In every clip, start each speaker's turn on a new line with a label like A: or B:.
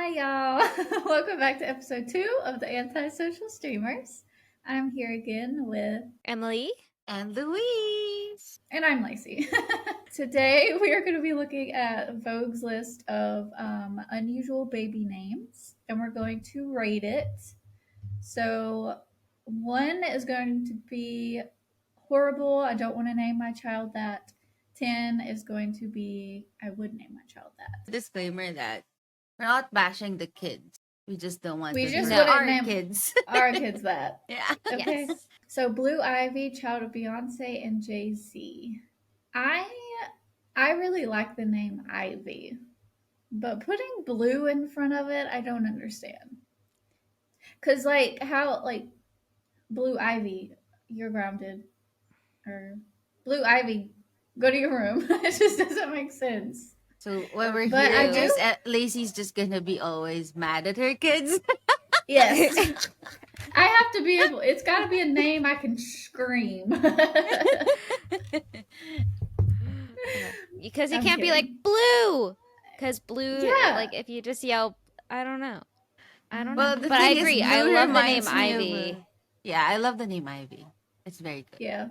A: Hi, y'all. Welcome back to episode 2 of the Antisocial Streamers. I'm here again with,
B: Emily
C: and Louise.
A: and I'm Lacey. Today, we are going to be looking at Vogue's list of unusual baby names, and we're going to rate it. So, 1 is going to be horrible. I don't want to name my child that. 10 is going to be, I would name my child that.
C: Disclaimer that we're not bashing the kids. We just don't want
A: We
C: to
A: just
C: name
A: wouldn't
C: our
A: name
C: kids.
A: our kids that.
C: Yeah.
A: Okay.
B: Yes.
A: So Blue Ivy, child of Beyonce and Jay-Z. I really like the name Ivy, but putting blue in front of it, I don't understand. Cause Blue Ivy, you're grounded, or Blue Ivy, go to your room. It just doesn't make sense.
C: So when we're
A: But
C: hearing
A: I
C: this,
A: do-
C: Lacey's just gonna be always mad at her kids.
A: Yes. I have to be able. It's got to be a name I can scream.
B: Because you
A: I'm
B: can't be like
A: kidding.
B: blue. Because blue,
A: Yeah.
B: like if you just yell, I don't know.
C: Well,
B: know.
C: the
B: But I
C: thing is,
B: agree.
C: blue
B: I love the name
C: reminds me of,
B: Ivy.
C: yeah, I love the name Ivy. It's very good.
A: Yeah.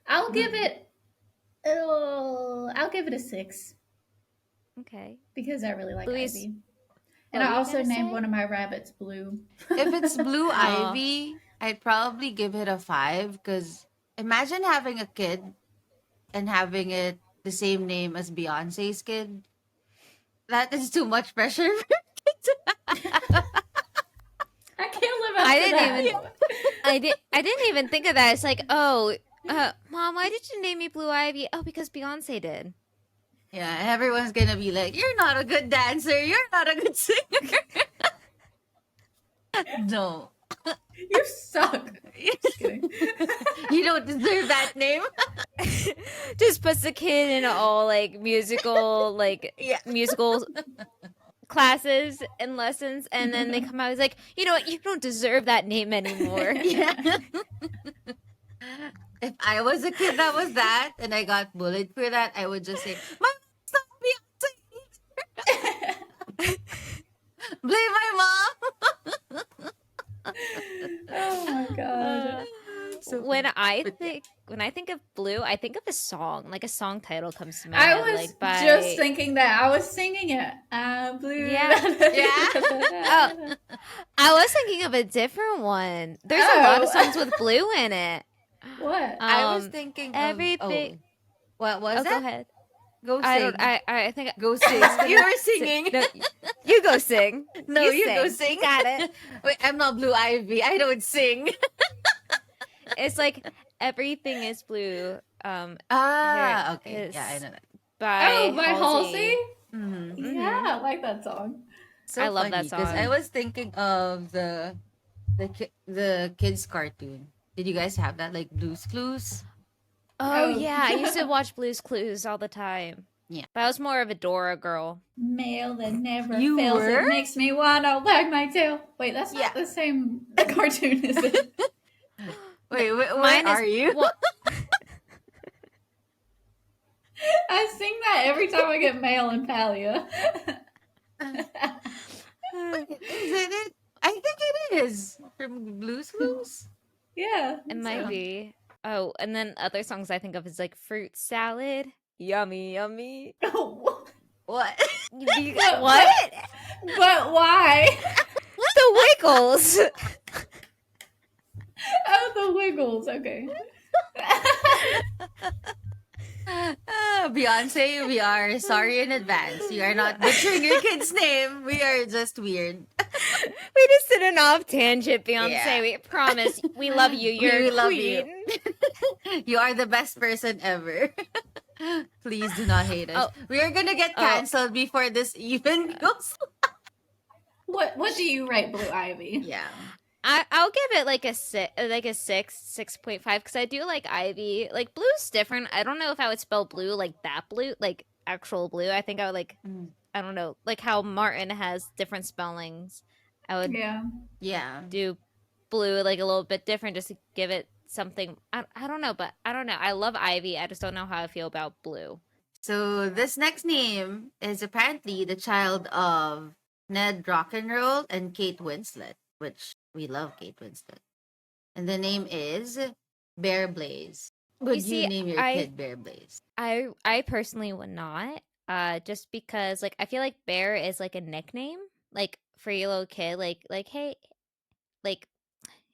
A: I'll give it a 6
B: Okay.
A: because I really like
B: Louise,
A: Ivy.
B: what
A: And I
B: were you
A: also
B: gonna
A: named
B: say?
A: one of my rabbits Blue.
C: If it's Blue
B: Aw.
C: Ivy, I'd probably give it a 5 because imagine having a kid and having it the same name as Beyonce's kid. That is too much pressure for kids.
A: I can't live up
B: I
A: to
B: didn't
A: that.
B: even I didn't even think of that. It's like, oh, Mom, why did you name me Blue Ivy? Oh, because Beyonce did.
C: Yeah, everyone's gonna be like, "You're not a good dancer. You're not a good singer." No,
A: You suck. Just kidding.
C: you don't deserve that name.
B: Just puts the kid in all like musical
C: Yeah.
B: musical classes and lessons, and then they come out. He's like, you know what? You don't deserve that name anymore.
C: Yeah. If I was a kid that was that and I got bullied for that, I would just say, "My mom's not Beyonce." Blame my mom.
A: Oh my god.
C: So
B: when
C: funny.
B: I think of blue, I think of a song. Like a song title comes to my
A: I
B: head.
A: was
B: like by
A: just thinking that. I was singing it. I'm blue.
B: Yeah.
A: Oh.
B: I was thinking of a different one. There's a lot of
A: Oh.
B: songs with blue in it.
A: What?
C: I was thinking of
B: everything.
C: what was
B: Oh,
C: that?
B: go ahead.
C: Go sing.
B: I don't. I think.
C: Go sing. You were singing.
B: No, you go sing.
C: No, you go sing.
B: Got it.
C: Wait, I'm not Blue Ivy. I don't sing.
B: It's like everything is blue.
C: Okay. Yeah, I know that.
B: By
A: by Halsey?
C: Mm-hmm.
A: Yeah, I like that song.
C: So
B: I love that
C: because
B: song.
C: I was thinking of the kids cartoon. Did you guys have that, like Blue's Clues?
B: Oh
A: Oh.
B: yeah, I used to watch Blue's Clues all the time.
C: Yeah.
B: But I was more of a Dora girl.
A: Mail that never
C: You
A: fails.
C: were?
A: It makes me wanna wag my tail. Wait, that's
C: Yeah.
A: not the same cartoon, is it?
C: Wait, where
B: Mine
C: are you?
A: I sing that every time I get mail in Palia.
C: Isn't it? I think it is from Blue's Clues.
A: Yeah.
B: It might be. Oh, and then other songs I think of is like fruit salad. Yummy, yummy.
C: What?
B: What?
A: But why?
B: The Wiggles.
A: Oh, the Wiggles. Okay.
C: Beyonce, we are sorry in advance. We are not butchering your kid's name. We are just weird.
B: We just did an off tangent, Beyonce.
C: Yeah.
B: We promise we love you. You're
C: We
B: a
C: love
B: queen.
C: You are the best person ever. Please do not hate us. We are gonna get canceled before this even goes.
A: What do you rate Blue Ivy?
C: Yeah.
B: I'll give it like a 6.5 because I do like Ivy. Like blue's different. I don't know if I would spell blue like that blue, like actual blue. I think I would like I don't know, like how Martin has different spellings. I would
A: Yeah.
B: do blue like a little bit different just to give it something. I don't know, but I don't know. I love Ivy. I just don't know how I feel about blue.
C: So this next name is apparently the child of Ned Rock'n'Roll, and Kate Winslet, which we love Kate Winslet. And the name is Bear Blaze.
B: You
C: Would you
B: see,
C: name your kid Bear Blaze?
B: I personally would not. Just because like I feel like Bear is like a nickname, like for your little kid, like hey, like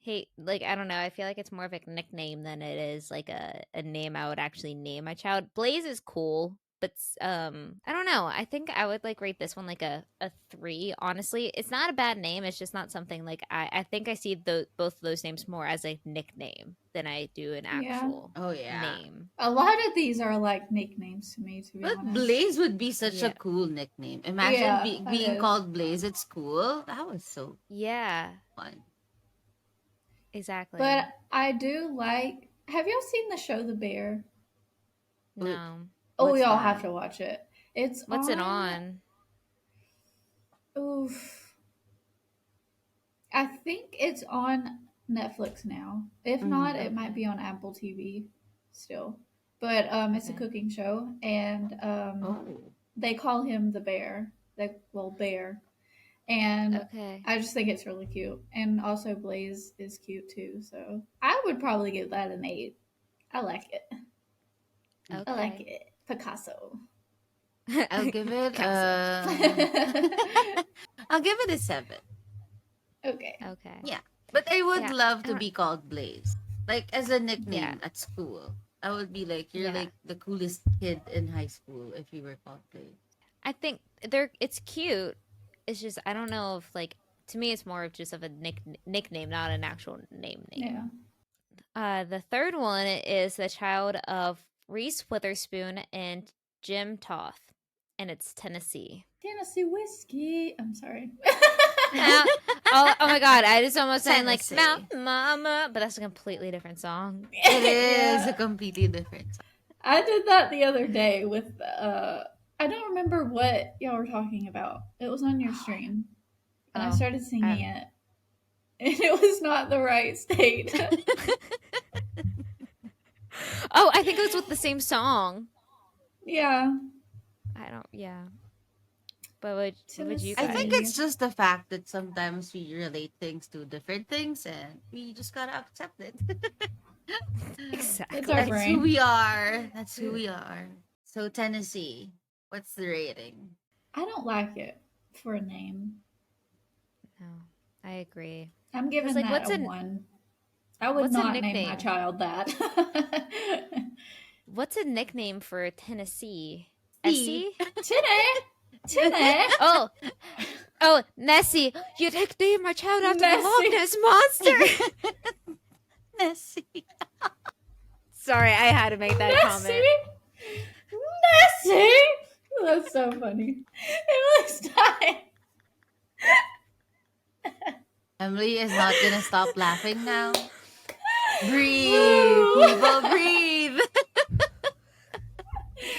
B: I don't know. I feel like it's more of a nickname than it is like a name I would actually name my child. Blaze is cool, but I don't know. I think I would like rate this one like a 3. Honestly, it's not a bad name. It's just not something like I think I see both of those names more as a nickname than I do an
A: Yeah.
B: actual
C: Oh, yeah.
B: name.
A: A lot of these are like nicknames to me, to be
C: But
A: honest.
C: Blaze would be such a
B: Yeah.
C: cool nickname. Imagine
A: Yeah, it
C: being
A: is.
C: called Blaze at school. That was so
B: Yeah,
C: fun.
B: exactly.
A: But I do like. Have y'all seen the show The Bear?
B: No.
A: Oh,
C: What's
A: y'all
C: that?
A: have to watch it. It's
B: What's
A: on.
B: it on?
A: Oof. I think it's on Netflix now. If not, it might be on Apple TV still. But it's a
B: Okay.
A: cooking show, and
C: Oh.
A: they call him the Bear. Bear, and
B: Okay.
A: I just think it's really cute. And also, Blaze is cute too. So I would probably give that an 8. I like it.
B: Okay.
A: I like it. Picasso.
C: I'll give it
A: okay.
C: I'll give it a 7.
B: Okay.
C: Yeah. But I would
B: Yeah.
C: love to be called Blaze. Like as a nickname
B: Yeah.
C: at school. I would be like, you're
B: Yeah.
C: like the coolest kid in high school if you were called Blaze.
B: I think it's cute. It's just I don't know if like to me it's more of just of a nickname, not an actual name.
A: Yeah.
B: The third one is the child of Reese Witherspoon and Jim Toth, and it's Tennessee.
A: Tennessee whiskey. I'm sorry.
B: oh my god, I just almost sang like
C: Tennessee.
B: Mountain Mama, but that's a completely different song.
C: It is
A: Yeah.
C: a completely different song.
A: I did that the other day with I don't remember what y'all were talking about. It was on your stream. And I
B: Oh.
A: started singing it. And it was not the right state.
B: Oh, I think it was with the same song.
A: Yeah.
B: Yeah. But would you
C: I
B: guys?
C: think it's just the fact that sometimes we relate things to different things and we just gotta accept it.
B: Exactly.
A: It's our
C: That's
A: brain.
C: who we are. That's who we are. So Tennessee, what's the rating?
A: I don't like it for a name.
B: No, I agree.
A: I'm giving
B: like,
A: that
B: what's
A: a
B: a-
A: 1. I would
B: what's a
A: not name my
B: nickname?
A: child that.
B: What's a nickname for Tennessee?
C: T.
B: Essie?
A: Tinny.
B: Oh, Nessie. You nicknamed my child after the
A: Nessie.
B: Loch Ness monster.
C: Nessie.
B: Sorry, I had to make that comment.
A: Nessie. That's so funny. Emily's dying.
C: Emily is not gonna stop laughing now. Breathe, people, breathe.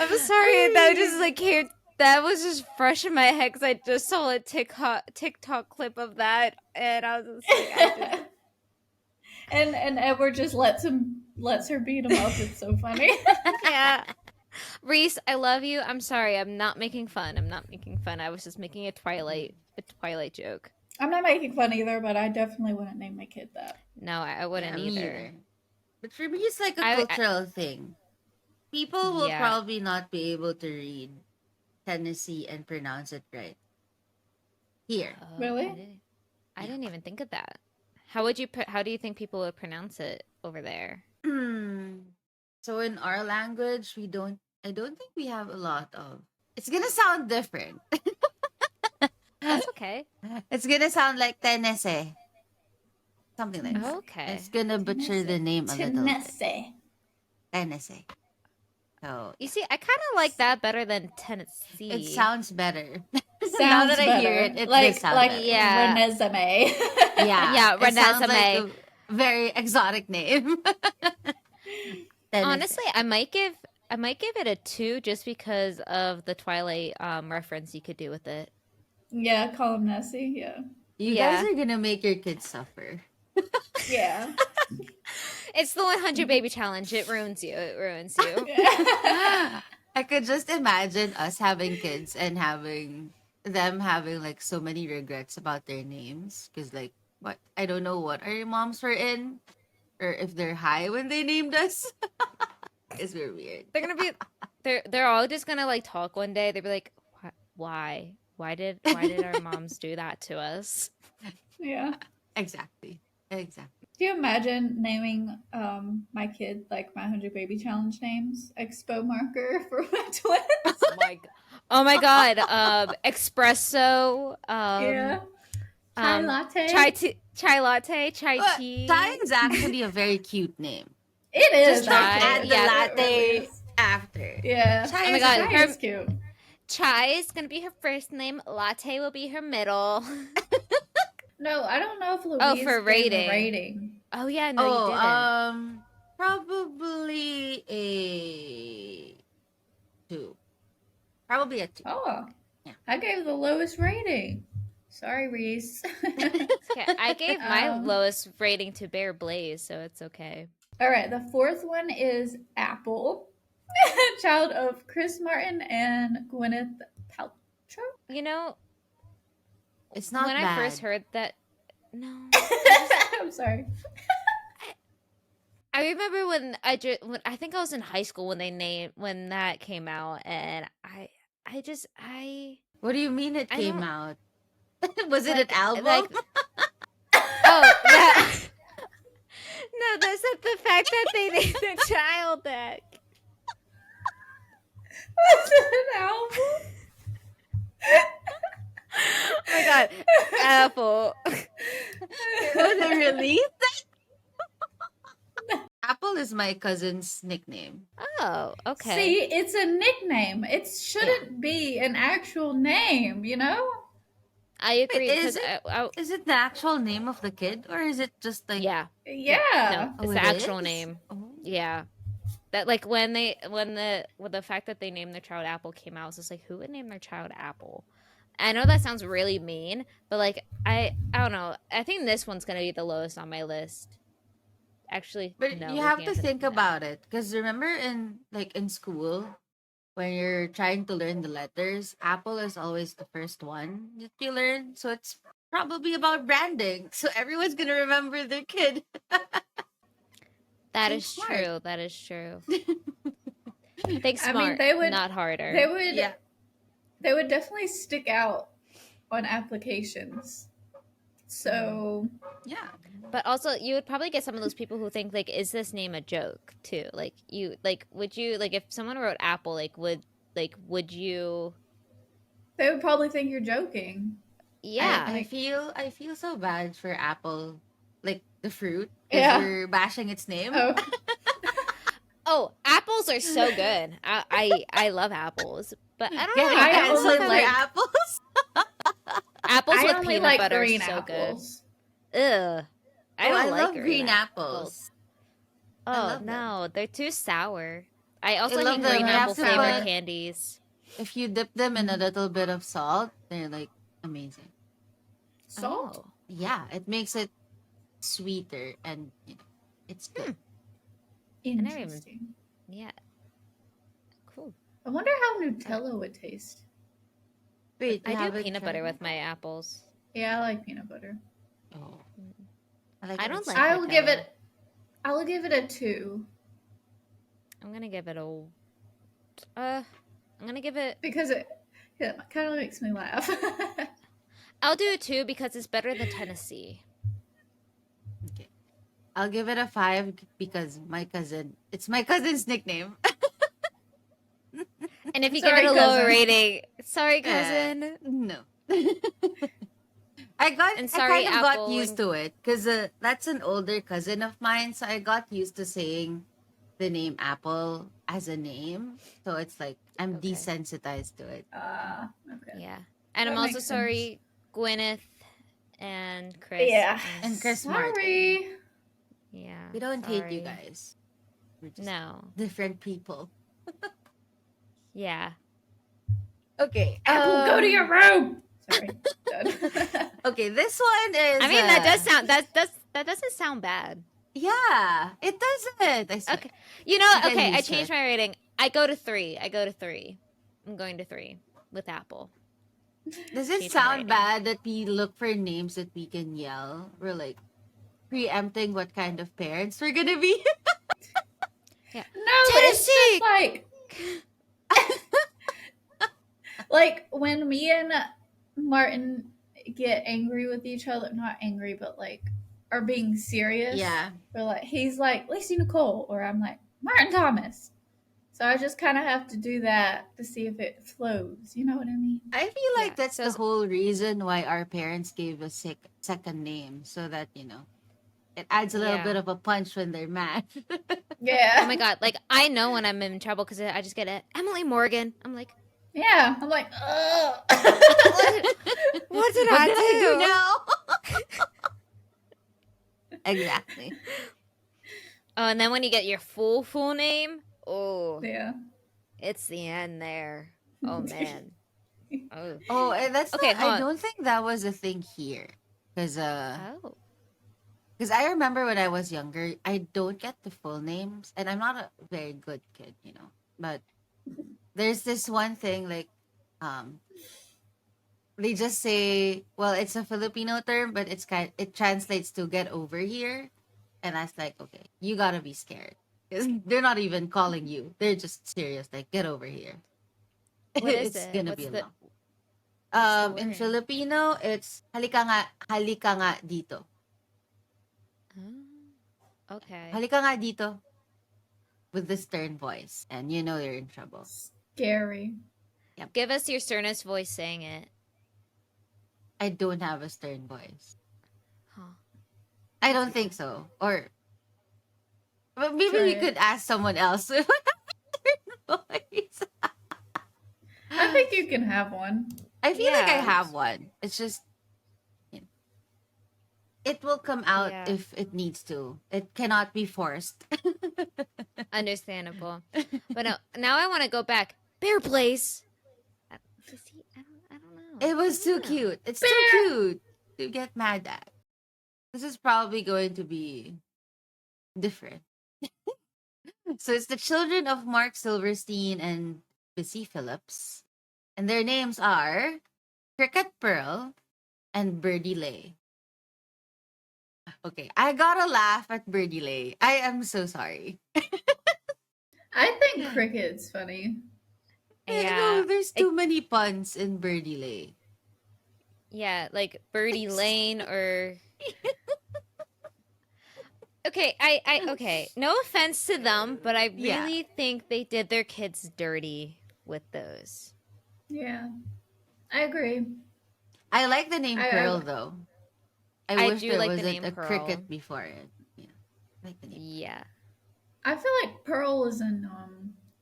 B: I'm sorry, that just like came. That was just fresh in my head because I just saw a TikTok clip of that, and I was just like,
A: and Edward just lets her beat him up. It's so funny.
B: yeah. Reese, I love you. I'm sorry. I'm not making fun. I was just making a Twilight joke.
A: I'm not making fun either, but I definitely wouldn't name my kid that.
B: No, I wouldn't
C: Me
B: either.
C: But for me, it's like a cultural thing. People will probably not be able to read Tennessee and pronounce it right. Here.
B: Oh,
A: Really?
B: I didn't even think of that. How do you think people would pronounce it over there?
C: So in our language, I don't think we have a lot of. It's gonna sound different.
B: That's okay.
C: It's gonna sound like Tennessee. Something like that.
B: Okay.
C: It's gonna butcher the name a little bit. Tennessee. So
B: You see, I kind of like that better than Tennessee.
C: it sounds better.
A: Sounds
C: now that
A: better.
C: I hear it, it
A: like
C: does sound
A: like
C: better.
B: Yeah.
A: Renesmee.
B: Yeah,
C: it sounds like
B: Renesmee.
C: a very exotic name.
B: Honestly, I might give it a 2 just because of the Twilight reference you could do with it.
A: Yeah, call him Nessie. Yeah.
C: You guys are gonna make your kids suffer.
A: Yeah.
B: It's the 100 baby challenge. It ruins you.
C: I could just imagine us having kids and having them having like so many regrets about their names because like what I don't know what our moms were in or if they're high when they named us. It's very weird.
B: They're gonna be, they're all just gonna like talk one day. They'll be like, why? Why did our moms do that to us?
A: Yeah.
C: Exactly. Exactly.
A: Do you imagine naming my kid like my 100 baby challenge names? Expo marker for my twins.
B: Oh my god. Espresso.
A: Yeah. Chai latte.
B: Chai latte. Chai
C: But
B: tea.
C: Thai is actually a very cute name.
A: It is.
C: Just don't
B: Chai,
C: add the
B: yeah.
C: latte
A: It really is.
C: after.
A: Yeah.
C: Chai
B: Oh my
C: is
B: God,
A: Chai is cute.
B: Chai is gonna be her first name. Latte will be her middle.
A: No, I don't know if Louise
B: for
A: gave
B: rating.
A: a rating.
B: Oh yeah, no, you didn't.
C: Probably a 2. Probably a 2.
A: Oh.
C: Yeah.
A: I gave the lowest rating. Sorry, Reese.
B: Okay, I gave my
A: Um,
B: lowest rating to Bear Blaze, so it's okay.
A: All right, the fourth one is Apple, child of Chris Martin and Gwyneth Paltrow.
B: You know,
C: It's not
B: when
C: bad.
B: I first heard that, no,
A: I'm sorry.
B: I remember when I think I was in high school when that came out, and I
C: What do you mean it
B: I
C: came
B: don't-
C: out? Was it an
B: like-
C: album?
B: like- oh that. No, that's not the fact that they named the child that.
A: Was it an album?
B: Oh my god, Apple.
C: Was it released? Apple is my cousin's nickname.
B: Oh, okay.
A: See, it's a nickname. It shouldn't be an actual name, you know?
B: I agree
C: Wait,
B: because
C: is it the actual name of the kid or is it just like
B: yeah,
A: Yeah.
B: no,
C: Oh,
B: it's
C: it
B: the actual
C: is?
B: name.
C: Oh.
B: Yeah, that like when the fact that they named their child Apple came out, I was just like, who would name their child Apple? I know that sounds really mean, but like I don't know. I think this one's gonna be the lowest on my list. Actually,
C: But
B: no,
C: you have
B: looking
C: to
B: at
C: think
B: no.
C: about it because remember in school when you're trying to learn the letters, Apple is always the first one that you learn. So it's probably about branding. So everyone's gonna remember their kid.
B: That
C: Think
B: is
C: smart.
B: true. That is true. Think
A: I
B: smart,
A: mean, they would
B: not harder.
A: They would
C: Yeah.
A: they would definitely stick out on applications. So,
C: Yeah.
B: But also, you would probably get some of those people who think like, is this name a joke too? Like would you like if someone wrote Apple, would you?
A: they would probably think you're joking.
B: Yeah,
C: I feel so bad for Apple, like the fruit, because
A: Yeah.
C: you're bashing its name.
A: Oh,
B: Oh, apples are so good. I love apples, but I don't know.
C: Getting
A: I
C: canceled
A: only
C: for
A: like-
C: apples.
B: Apples
A: I
B: with
A: only
B: peanut
A: like
B: butter
A: green
B: is so
A: apples.
B: good. Ugh. I don't like
C: love green apples. I
B: Oh
C: love them.
B: no, they're too sour. I also
C: love
B: hate
C: them.
B: green
C: You have
B: apple
C: to
B: flavored
C: put-
B: candies.
C: If you dip them in a little bit of salt, they're like amazing.
A: Salt?
B: Oh.
C: Yeah, it makes it sweeter and it's good.
B: never even-
A: Interesting.
B: Yeah. Cool.
A: I wonder how Nutella would taste.
C: Wait, you
B: I do
C: haven't
B: peanut
C: tried
B: butter
C: it?
B: with my apples.
A: Yeah, I like peanut butter.
C: Oh.
B: I don't like
A: I will give
B: Nutella.
A: it. I will give it a 2
B: I'm gonna give it a. I'm gonna give it.
A: because it kind of makes me laugh.
B: I'll do it 2 because it's better than Tennessee.
C: Okay. I'll give it a 5 because it's my cousin's nickname.
B: And if you
A: Sorry,
B: give it a lower
A: cousin.
B: rating, sorry, cousin.
C: No. I
B: And sorry,
C: kind of got
B: Apple,
C: used
B: and-
C: to it because that's an older cousin of mine, so I got used to saying the name Apple as a name. So it's like I'm
B: Okay.
C: desensitized to it.
A: Okay.
B: Yeah. And I'm
A: That
B: also
A: makes
B: sorry, Gwyneth and Chris.
A: Yeah.
C: And Chris Martin.
A: Sorry.
B: Yeah.
C: We don't hate you
B: sorry.
C: guys. We're just
B: No.
C: different people.
B: Yeah.
C: Okay.
A: Apple, go to your room. Sorry. Done.
C: Okay, this one is.
B: I mean, that does sound that doesn't sound bad.
C: Yeah, it doesn't. I swear.
B: Okay. You know,
C: You get
B: okay, I
C: used to
B: changed
C: it.
B: my rating. I go to 3. I'm going to 3 with Apple.
C: Does it
B: Cheating
C: sound
B: writing.
C: bad that we look for names that we can yell? We're like preempting what kind of parents we're gonna be.
B: Yeah.
A: No, it's just
B: Tennessee.
A: like when me and Martin get angry with each other, not angry, but like are being serious.
C: Yeah.
A: We're like, he's like Lacey Nicole, or I'm like Martin Thomas. So I just kind of have to do that to see if it flows. You know what I mean?
C: I feel like
B: Yeah.
C: that's
B: So
C: the whole reason why our parents gave us second name, so that, it adds a little bit
B: yeah.
C: of a punch when they're mad.
B: Oh my
A: Yeah.
B: god, like I know when I'm in trouble because I just get it. Emily Morgan. I'm like,
A: Yeah. I'm like, ugh.
B: what did
C: What
B: I
C: did I do
B: do?
C: now? Exactly.
B: Oh, and then when you get your full name, oh,
A: Yeah.
B: it's the end there. Oh man. Oh.
C: Oh, and that's
B: Okay,
C: not. I
B: hold on.
C: don't think that was a thing here, because
B: Oh.
C: I remember when I was younger, I don't get the full names, and I'm not a very good kid, But there's this one thing, like, um, they just say, well, it's a Filipino term, but it translates to "get over here," and that's like, okay, you gotta be scared, 'cause they're not even calling you; they're just serious, like, "get over here."
B: What is
C: It's
B: it?
C: gonna be a long.
B: What's the
C: In
B: word?
C: Filipino, it's halika nga dito.
B: Oh, okay.
C: Halika nga dito, with the stern voice, and you know you're in trouble.
A: Scary.
C: Yep.
B: Give us your sternest voice saying it.
C: I don't have a stern voice.
B: Huh.
C: I don't think so. But maybe
A: Try
C: we
A: it.
C: could ask someone else with a stern voice.
A: I think you can have one.
C: I feel like I
B: Yeah.
C: have one. It's just, it will come out
B: Yeah.
C: if it needs to. It cannot be forced.
B: Understandable. But no, now I want to go back. Bear Place. Is he? I don't know.
C: It was
B: I
C: too
B: don't know.
C: cute. It's too
A: Bear.
C: cute to get mad at. This is probably going to be different. So it's the children of Mark Silverstein and Bissy Phillips. And their names are Cricket Pearl and Birdie Lay. Okay, I gotta laugh at Birdie Lay. I am so sorry.
A: I think cricket's funny.
B: Yeah.
C: No, there's
B: I,
C: too many puns in Birdie Lay.
B: yeah, like Birdie Lane or okay, okay. No offense to them, but I
C: Yeah.
B: really think they did their kids dirty with those.
A: Yeah. I agree.
C: I like the name
A: I
C: Pearl though. I
B: I
C: wish
B: do
C: there
B: like the
C: wasn't
B: name
C: a
B: Pearl.
C: cricket before it. Yeah. I like the name.
B: Yeah.
A: I feel like Pearl is an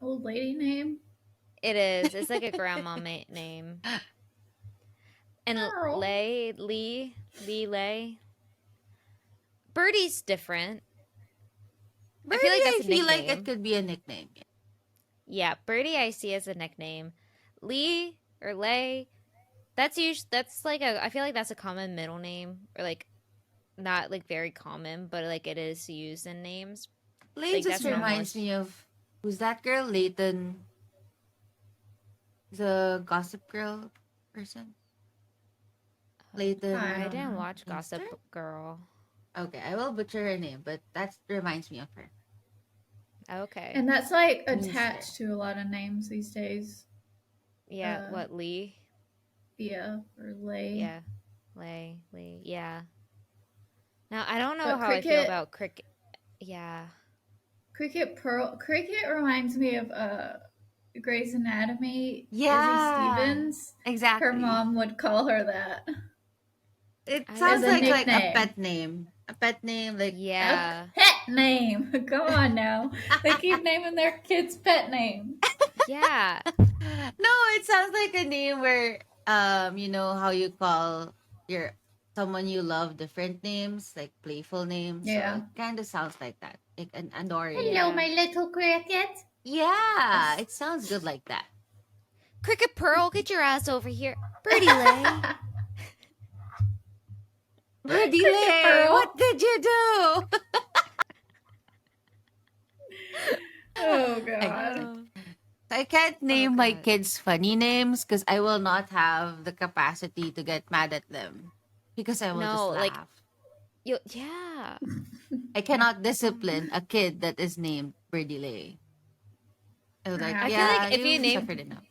A: old lady name.
B: It is. It's like a grandma name. And
A: Pearl.
B: Lee Lay. Birdie's different. I
C: Birdie,
B: feel like that's
C: I
B: a
C: feel like it
B: nickname.
C: could be a nickname.
B: Yeah, Birdie I see as a nickname. Lee or Lay, that's like a I feel like that's a common middle name or like not like very common, but like it is used in names.
C: Lay
B: Like
C: just
B: that's not more
C: reminds me of, who's that girl? Leighton, the Gossip Girl person.
A: I
B: I
C: Leighton
A: don't
B: didn't
A: know.
B: watch
C: Minster?
B: Gossip Girl.
C: Okay, I will butcher her name, but that reminds me of her.
B: Okay.
A: And that's like
C: Minster.
A: attached to a lot of names these days.
B: Yeah, what Lee?
A: Yeah, or Lay.
B: Yeah. Lee. Yeah. Now I don't know
A: But
B: how I feel about cricket. Yeah.
A: Cricket reminds me of Grey's Anatomy. Izzy
C: Yeah,
A: Stevens. Her
C: exactly.
A: mom would call her that
C: It
B: I
A: as
C: sounds
B: don't
A: a
C: like a
A: nickname.
C: pet name. A pet name, like
A: A
B: Yeah.
A: pet name. Come on now. They keep naming their kids pet names.
B: Yeah.
C: no, it sounds like a name where you know how you call your someone you love different names, like playful names. So
A: Yeah.
C: it kind of sounds like that, like an adoring.
B: Hello,
A: Hello,
B: Yeah.
A: my little cricket.
C: Yeah,
A: That's...
C: it sounds good like that.
B: Cricket Pearl, get your ass over here. Birdie Lay.
C: Birdie
A: Cricket
C: Lay, what
A: Pearl.
C: did you do?
A: Oh
C: I
A: God.
C: get it. I can't name my
B: God.
C: kids funny names because I will not have the capacity to get mad at them because I will just
B: No, like
C: laugh.
B: yeah.
C: I cannot discipline a kid that is named Birdie Lay. I was like,
A: I
B: I feel
C: yeah,
B: like if you
C: you've
B: name,
C: suffered enough.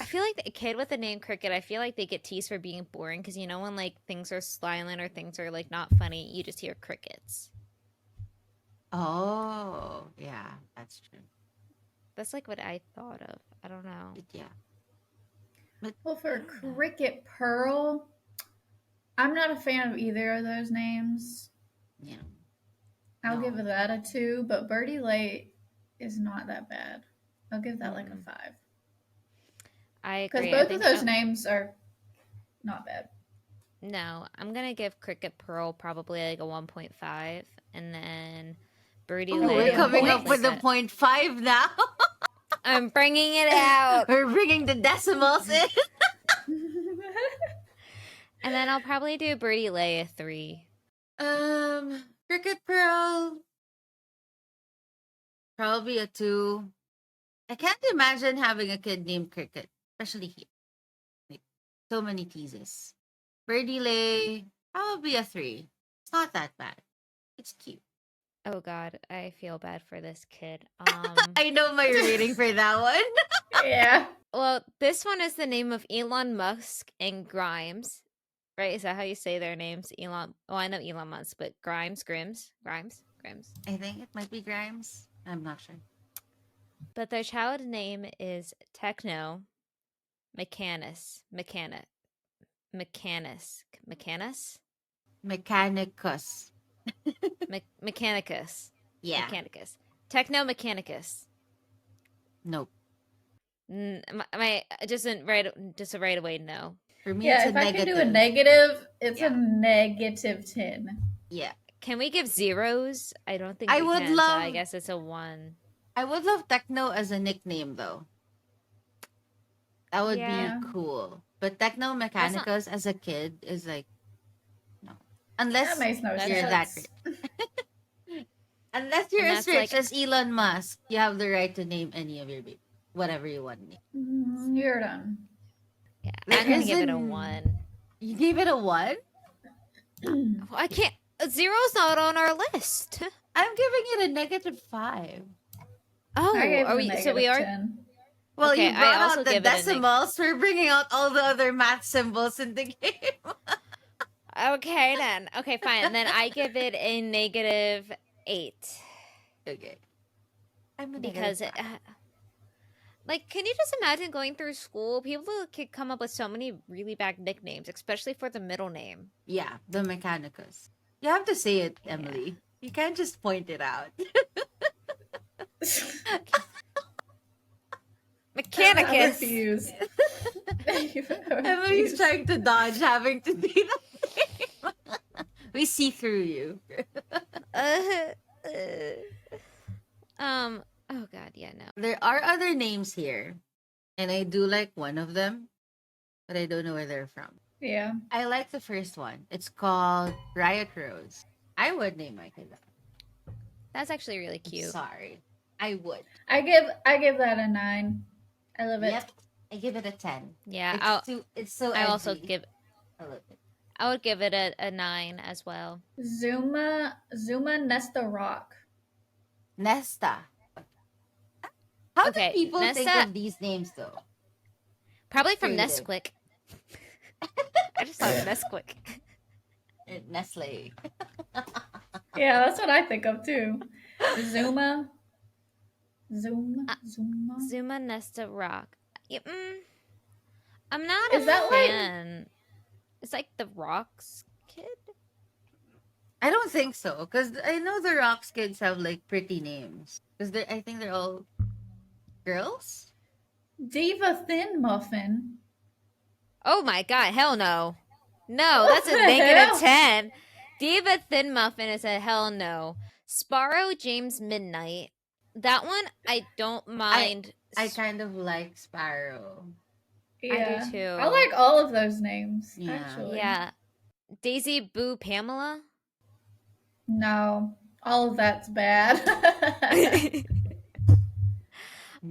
B: I feel like the kid with the name Cricket, I feel like they get teased for being boring because you know when like things are silent or things are like not funny, you just hear crickets.
C: Oh, yeah, that's true.
B: That's like what I thought of. I don't know.
C: But yeah, but
A: Well,
C: I
A: for
C: don't know.
A: Cricket Pearl, I'm not a fan of either of those names.
C: Yeah,
A: I'll give
C: no.
A: that a 2, but Birdie Lake is not that bad. I'll give that like a
C: Mm-mm.
A: 5.
B: I
A: Because
B: agree. I
A: both of
B: think
A: those names are not bad.
B: no, I'm gonna give Cricket Pearl probably like a 1.5, and then Birdie
C: Oh, we're
A: Already
B: Lay
A: a
C: coming
B: probably
C: up
A: point?
C: with
B: like
C: a
B: a.
C: 0.5 now.
B: I'm bringing it out,
C: We're bringing the decimals in.
B: and then I'll probably do Birdie Lay a 3.
C: Cricket Pearl, probably a 2. I can't imagine having a kid named Cricket, especially here. Like, so many teases. Birdie Lay, probably a 3. It's not that bad. It's cute.
B: Oh God, I feel bad for this kid.
C: I know my rating for that one.
A: Yeah.
B: Well, this one is the name of Elon Musk and Grimes, right? Is that how you say their names? Elon. Oh, I know Elon Musk, but Grimes.
C: I think it might be Grimes. I'm not sure.
B: But their child name is Techno Mechanus,
C: Mechanicus.
B: Mechanicus,
C: Yeah.
B: Mechanicus, Techno Mechanicus.
C: Nope.
B: My just a right away no.
C: For me, it's
A: Yeah,
C: a
A: if I can do a
C: negative.
A: negative, it's a
C: Yeah.
A: -10.
C: Yeah.
B: Can we give zeros? I don't think
C: I
B: we
C: would
B: can, so I
C: love
B: guess it's a 1.
C: I would love Techno as a nickname though. That would be
B: Yeah,
A: Yeah.
C: cool. But Techno
B: that's not.
C: Mechanicus as a kid is like no.
A: That
C: Unless
A: makes no
B: That's
C: you're
B: not.
C: that
A: sense.
C: rich. Unless you're
B: And
C: as
B: that's
C: rich
B: like
C: as Elon Musk, you have the right to name any of your baby. Whatever you want to name.
A: You're done.
B: yeah.
C: There
B: I'm gonna
C: is
B: give it a
C: an
B: 1.
C: you gave it a 1?
B: Well, I can't. Zero's not on our list.
C: I'm giving it a -5.
A: I
B: Oh,
A: gave
B: are
A: it a
B: we? So we are.
A: -10.
C: Well,
B: Okay,
C: you
B: I
C: brought
B: also
C: out the
B: give it a
C: decimals. We're bringing out all the other math symbols in the game.
B: Okay then. Okay, fine. Then I give it a -8
C: Okay. I'm a
B: because
C: -5.
B: like, can you just imagine going through school? People could come up with so many really bad nicknames, especially for the middle name.
C: Yeah, the Mechanicus. You have to say it,
B: Yeah.
C: Emily. You can't just point it out.
A: I
B: Mechanicus.
A: refuse. I
C: Emily's
A: refuse.
C: trying to dodge having to be the name. We see through you.
B: Uh, uh, Oh God. Yeah. No.
C: There are other names here, and I do like one of them, but I don't know where they're from.
A: Yeah.
C: I like the first one. It's called Riot Rose. I would name my kid that.
B: That's actually really
C: I'm
B: cute.
C: sorry. I would.
A: I give that a 9. I love it.
C: Yep. I give it a 10.
B: Yeah.
C: It's so
B: I also
C: edgy.
B: give.
C: I love it.
B: I would give it a 9 as well.
A: Zuma Nesta Rock.
C: Nesta. How
B: Okay,
C: do people think
B: Nesta-
C: of these names though?
B: Probably from
C: Creative.
B: Nesquik. I just thought of Nesquik.
C: Nestle.
A: Yeah, that's what I think of too. Zuma.
B: Zuma Nesta Rock. Yeah, I'm not
A: Is
B: a
A: that like-
B: fan. It's like the Rocks kid.
C: I don't think so, because I know the Rocks kids have like pretty names. Because I think they're all girls.
A: Diva Thin Muffin.
B: Oh my god, hell no. No, that's a
A: What the hell?
B: -10. Diva Thin Muffin is a hell no. Sparrow James Midnight. That one I don't mind.
C: I kind of like Sparrow.
A: Yeah.
B: too.
A: I like all of those names,
C: Yeah.
A: actually.
B: Yeah. Daisy Boo Pamela.
A: No. All of that's bad.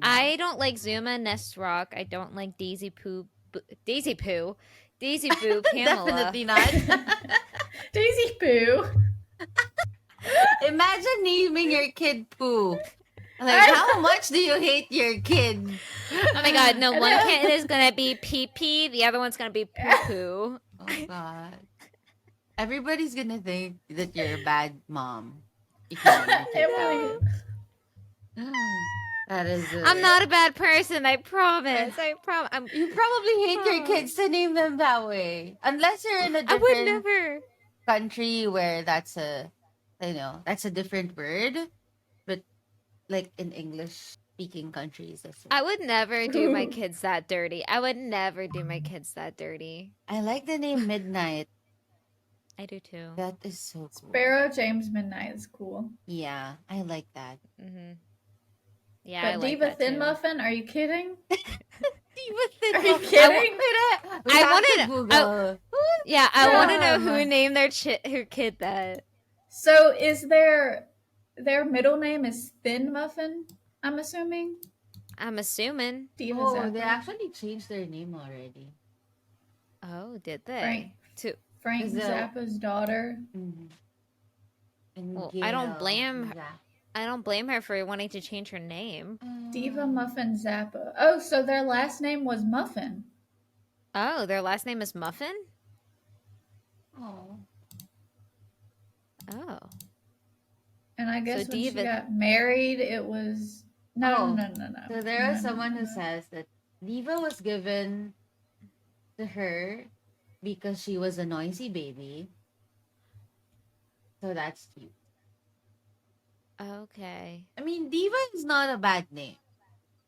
B: I don't like Zuma, Nest Rock. I don't like Daisy Poo, Pamela.
C: Definitely not.
A: Daisy Poo.
C: Imagine naming your kid Pooh. Like, how much do you hate your kid?
B: Oh my god, no, one kid is gonna be Pee Pee, the other one's gonna be Poo Poo.
C: Oh god. Everybody's gonna think that you're a bad mom. If you name your kid that way. That is.
B: I'm not a bad person, I promise.
C: You probably hate your kids to name them that way, unless you're in a
B: I would
C: different
B: never.
C: country where that's a different word. But like in English speaking countries,
B: I would never do my
A: Ooh.
B: kids that dirty. I would never do my kids that dirty.
C: I like the name Midnight.
B: I do too.
C: That is so cool.
A: Sparrow James Midnight is cool.
C: Yeah, I like that.
B: Mm-hmm. Yeah,
A: But
B: I like
A: Diva
B: that
A: Thin
B: too.
A: Muffin, are you kidding?
C: Diva Thin
A: Are you
C: Muffin.
A: kidding?
B: Yeah, I want to know
A: Um,
B: who named their kid that.
A: So is their middle name is Thin Muffin, I'm assuming?
B: I'm assuming.
A: Diva
C: Oh,
A: Zappa.
C: they actually changed their name already.
B: Oh, did they?
A: Frank
C: Is that-
A: Zappa's daughter.
C: Mm-hmm. And
B: Well, I don't
C: Gail
B: blame-
C: Zappa.
B: I don't blame her for wanting to change her name.
A: Diva Muffin Zappa. Oh, so their last name was Muffin.
B: Oh, their last name is Muffin?
C: Oh.
B: Oh.
A: And I guess when
B: Diva-
A: she got married, it was no.
C: So there
A: No,
C: is
A: no,
C: someone who
A: no.
C: says that Diva was given to her because she was a noisy baby. So that's cute.
B: Okay.
C: I mean, Diva is not a bad name.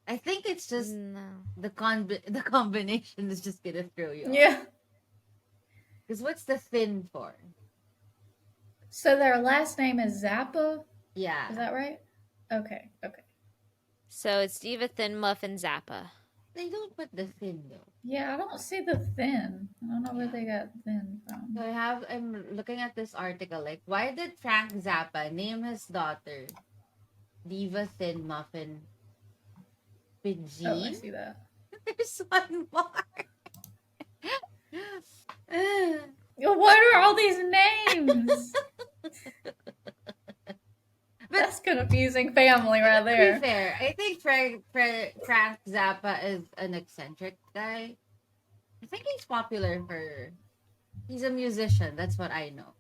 C: I think it's just
B: No.
C: the combination is just gonna throw you off.
A: Yeah.
C: Because what's the thin for?
A: So their last name is Zappa.
C: Yeah.
A: Is that right? Okay.
B: So it's Diva Thin Muffin Zappa.
C: They don't put the thin though.
A: Yeah, I don't see the thin. I don't know where they got thin from.
C: So I'm looking at this article, like, why did Frank Zappa name his daughter Diva Thin Muffin Pidgey?
A: Oh, I see that.
C: There's one more.
A: What are all these names? That's confusing family right
C: To be
A: there.
C: fair, I think Frank Zappa is an eccentric guy. I think he's popular he's a musician, that's what I know.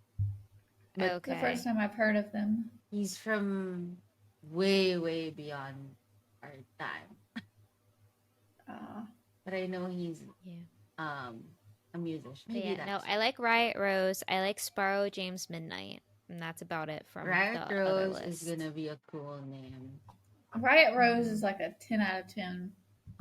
C: But
B: Okay.
A: The first time I've heard of them.
C: he's from way, way beyond our time. But I know he's a musician.
B: But
C: Maybe
B: yeah, no, I like Riot Rose. I like Sparrow James Midnight. And that's about it from
C: Riot
B: the
C: Rose
B: other
C: is
B: list.
C: gonna be a cool name.
A: Riot Rose is like a 10 out of 10.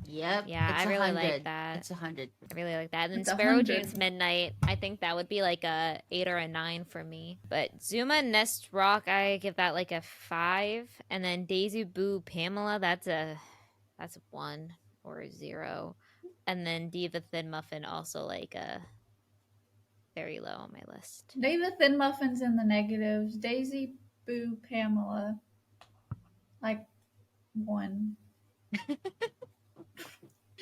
C: Yep.
B: Yeah,
C: it's
B: I really
C: 100.
B: like that.
C: It's 100.
B: I really like that. And then
A: It's
B: Sparrow
A: 100.
B: James Midnight, I think that would be like a 8 or a 9 for me. But Zuma Nest Rock, I give that like a 5. And then Daisy Boo Pamela, that's a 1 or a 0. And then Diva Thin Muffin, also like a very low on my list.
A: Diva Thin Muffin's in the negatives. Daisy Boo Pamela, like 1.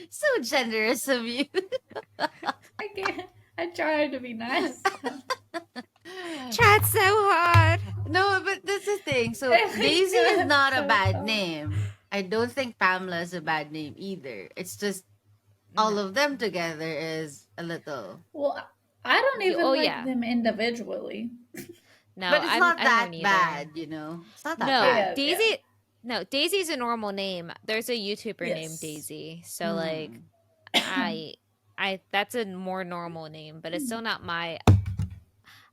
C: So generous of you.
A: I can't. I tried to be nice.
B: Tried so hard.
C: No, but that's the thing. So
A: Oh my
C: Daisy
A: God,
C: is not a
A: so
C: bad
A: funny.
C: name. I don't think Pamela is a bad name either. It's just all of them together is a little.
A: Well, I don't even
B: Oh,
A: like
B: yeah.
A: them individually.
B: No,
C: But it's not
B: I
C: that
B: don't either.
C: bad, you know? It's not that
B: No,
C: bad.
A: Yeah.
B: Daisy. No, Daisy's a normal name. There's a YouTuber named
A: Yes.
B: Daisy, so like,
C: Mm.
B: I that's a more normal name, but it's still not my.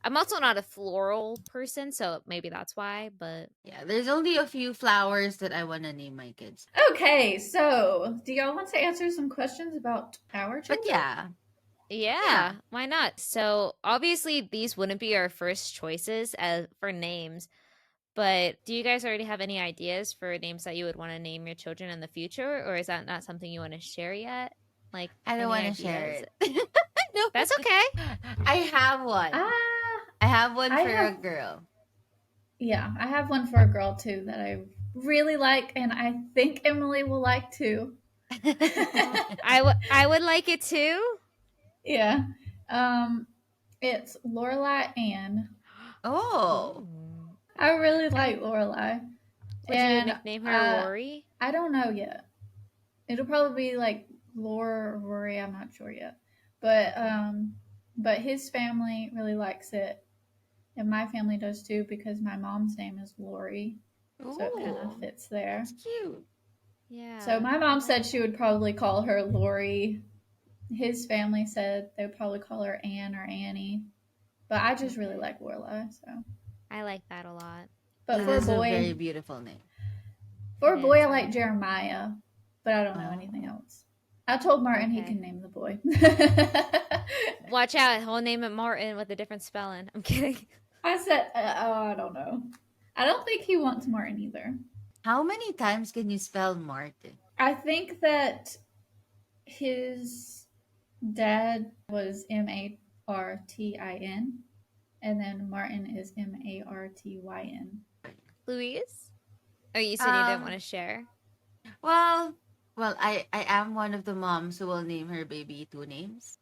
B: I'm also not a floral person, so maybe that's why. But
C: Yeah, there's only a few flowers that I want to name my kids.
A: Okay, so do y'all want to answer some questions about our children?
C: But yeah,
B: yeah, why not? So obviously these wouldn't be our first choices for names. But do you guys already have any ideas for names that you would want to name your children in the future, or is that not something you want to share yet? Like,
C: I don't
B: any
C: want to share
B: ideas?
C: it. No,
B: That's okay.
C: I have one. I have one
A: I
C: for
A: have-
C: a girl.
A: Yeah, I have one for a girl too that I really like, and I think Emily will like too.
B: Oh, I would like it too.
A: Yeah. Um, it's Lorelai Ann.
C: Oh.
B: Ooh.
A: I really
B: I,
A: like Lorelai,
B: would you
A: and
B: nickname her Rory?
A: I don't know yet. It'll probably be like Lore or Rory. I'm not sure yet, but his family really likes it, and my family does too because my mom's name is Lori, so it kind of
C: Ooh.
A: fits there.
C: That's cute.
A: So
B: Yeah.
A: my mom said she would probably call her Lori. His family said they would probably call her Anne or Annie, but I just really
C: Okay.
A: like Lorelai. So,
B: I like that a lot.
A: but
C: It
A: for a
C: is a very
A: boy,
C: beautiful name.
A: for
B: It
A: a boy,
B: is.
A: I like Jeremiah, but I don't know anything
C: Oh.
A: else. I told Martin he
B: Okay.
A: can name the boy.
B: Watch out, he'll name it Martin with a different spelling. I'm kidding.
A: I said, oh, I don't know. I don't think he wants Martin either.
C: How many times can you spell Martin?
A: I think that his dad was Martin, and then Martin is Martyn.
B: Louise? Oh, you said you didn't want
C: Um,
B: to share?
C: well, I am one of the moms who will name her baby two names.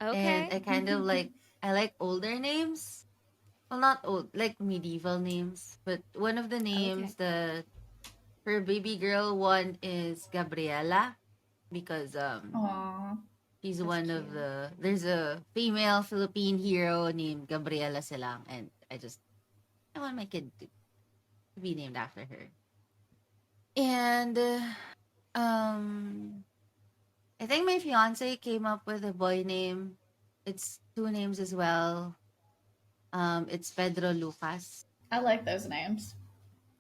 C: And
B: Okay.
C: I kind of like I like older names. Well, not old, like medieval names. But one of the names
B: Okay.
C: that her baby girl one is Gabriela because
A: Aw,
C: she's
B: That's
C: one
B: cute.
C: of there's a female Philippine hero named Gabriela Silang, and I want my kid to be named after her. And um I think my fiance came up with a boy name. It's two names as well. It's Pedro Lucas.
A: I like those names.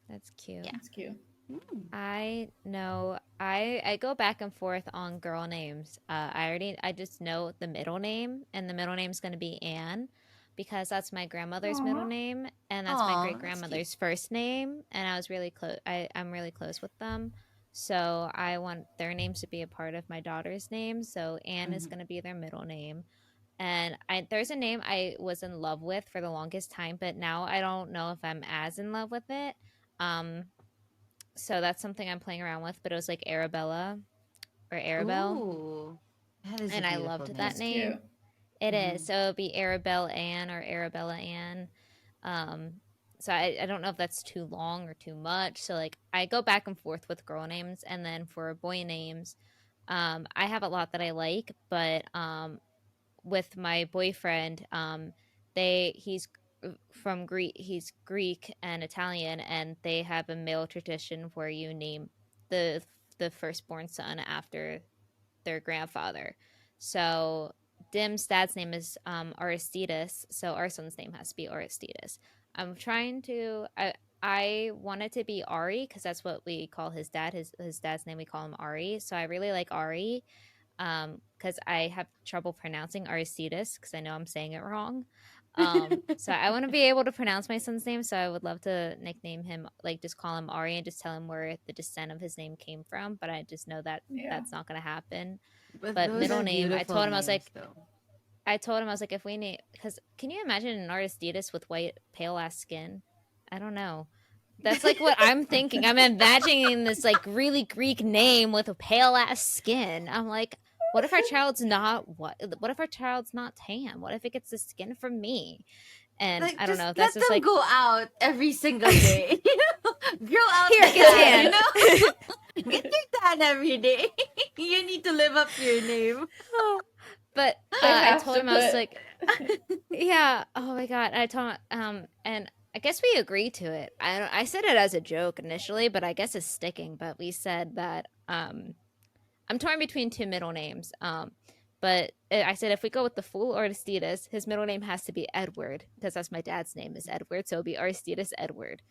B: That's cute.
C: Yeah.
A: That's cute.
C: Mm.
B: I know I go back and forth on girl names. I just know the middle name, and the middle name is going to be Anne because that's my grandmother's middle
A: Aw,
B: name, and that's my
C: Oh,
B: great
C: that's cute.
B: grandmother's first name, and I was really close. I'm really close with them, so I want their names to be a part of my daughter's name. So Anne is
C: Hmm.
B: going to be their middle name. And there's a name I was in love with for the longest time, but now I don't know if I'm as in love with it. Um, so that's something I'm playing around with, but it was like Arabella or Arabelle,
C: Ooh, that is a
B: and I
C: beautiful
B: loved that
C: name.
A: that's
B: name.
A: cute.
B: It is.
C: Hmm.
B: So it'd be Arabelle Ann or Arabella Ann. Um, so I don't know if that's too long or too much. So like I go back and forth with girl names, and then for boy names, I have a lot that I like, but with my boyfriend, he's from Greek. He's Greek and Italian, and they have a male tradition where you name the the firstborn son after their grandfather. So Dim's dad's name is Aristides, so our son's name has to be Aristides. I'm trying to. I want it to be Ari because that's what we call his dad. His dad's name we call him Ari. So I really like Ari because I have trouble pronouncing Aristides because I know I'm saying it wrong. So I want to be able to pronounce my son's name, so I would love to nickname him, like just call him Ari and just tell him where the descent of his name came from. But I just know that
A: Yeah.
B: that's not going to happen.
C: But
B: But
C: those
B: middle
C: are
B: name,
C: beautiful names, though.
B: if we name, because can you imagine an Aristides with white, pale ass skin? I don't know. That's like what I'm thinking. I'm imagining this like really Greek name with a pale ass skin. I'm like, what if our child's not what? What if our child's not tan? What if it gets the skin from me? And
C: Like,
B: I don't
C: just
B: know. That's
C: let
B: just
C: them
B: like,
C: go out every single day. Grow out
B: here,
C: the
B: get
C: tan, you
B: tan.
C: know? Get your tan every day. You need to live up to your name.
B: But
A: They
B: I
A: have
B: told
A: to
B: him I was
A: put.
B: like, yeah. Oh my god. I told him, and I guess we agreed to it. I said it as a joke initially, but I guess it's sticking. But we said that I'm torn between two middle names. But I said if we go with the full Aristides, his middle name has to be Edward because that's my dad's name is Edward, so it'll be Aristides Edward.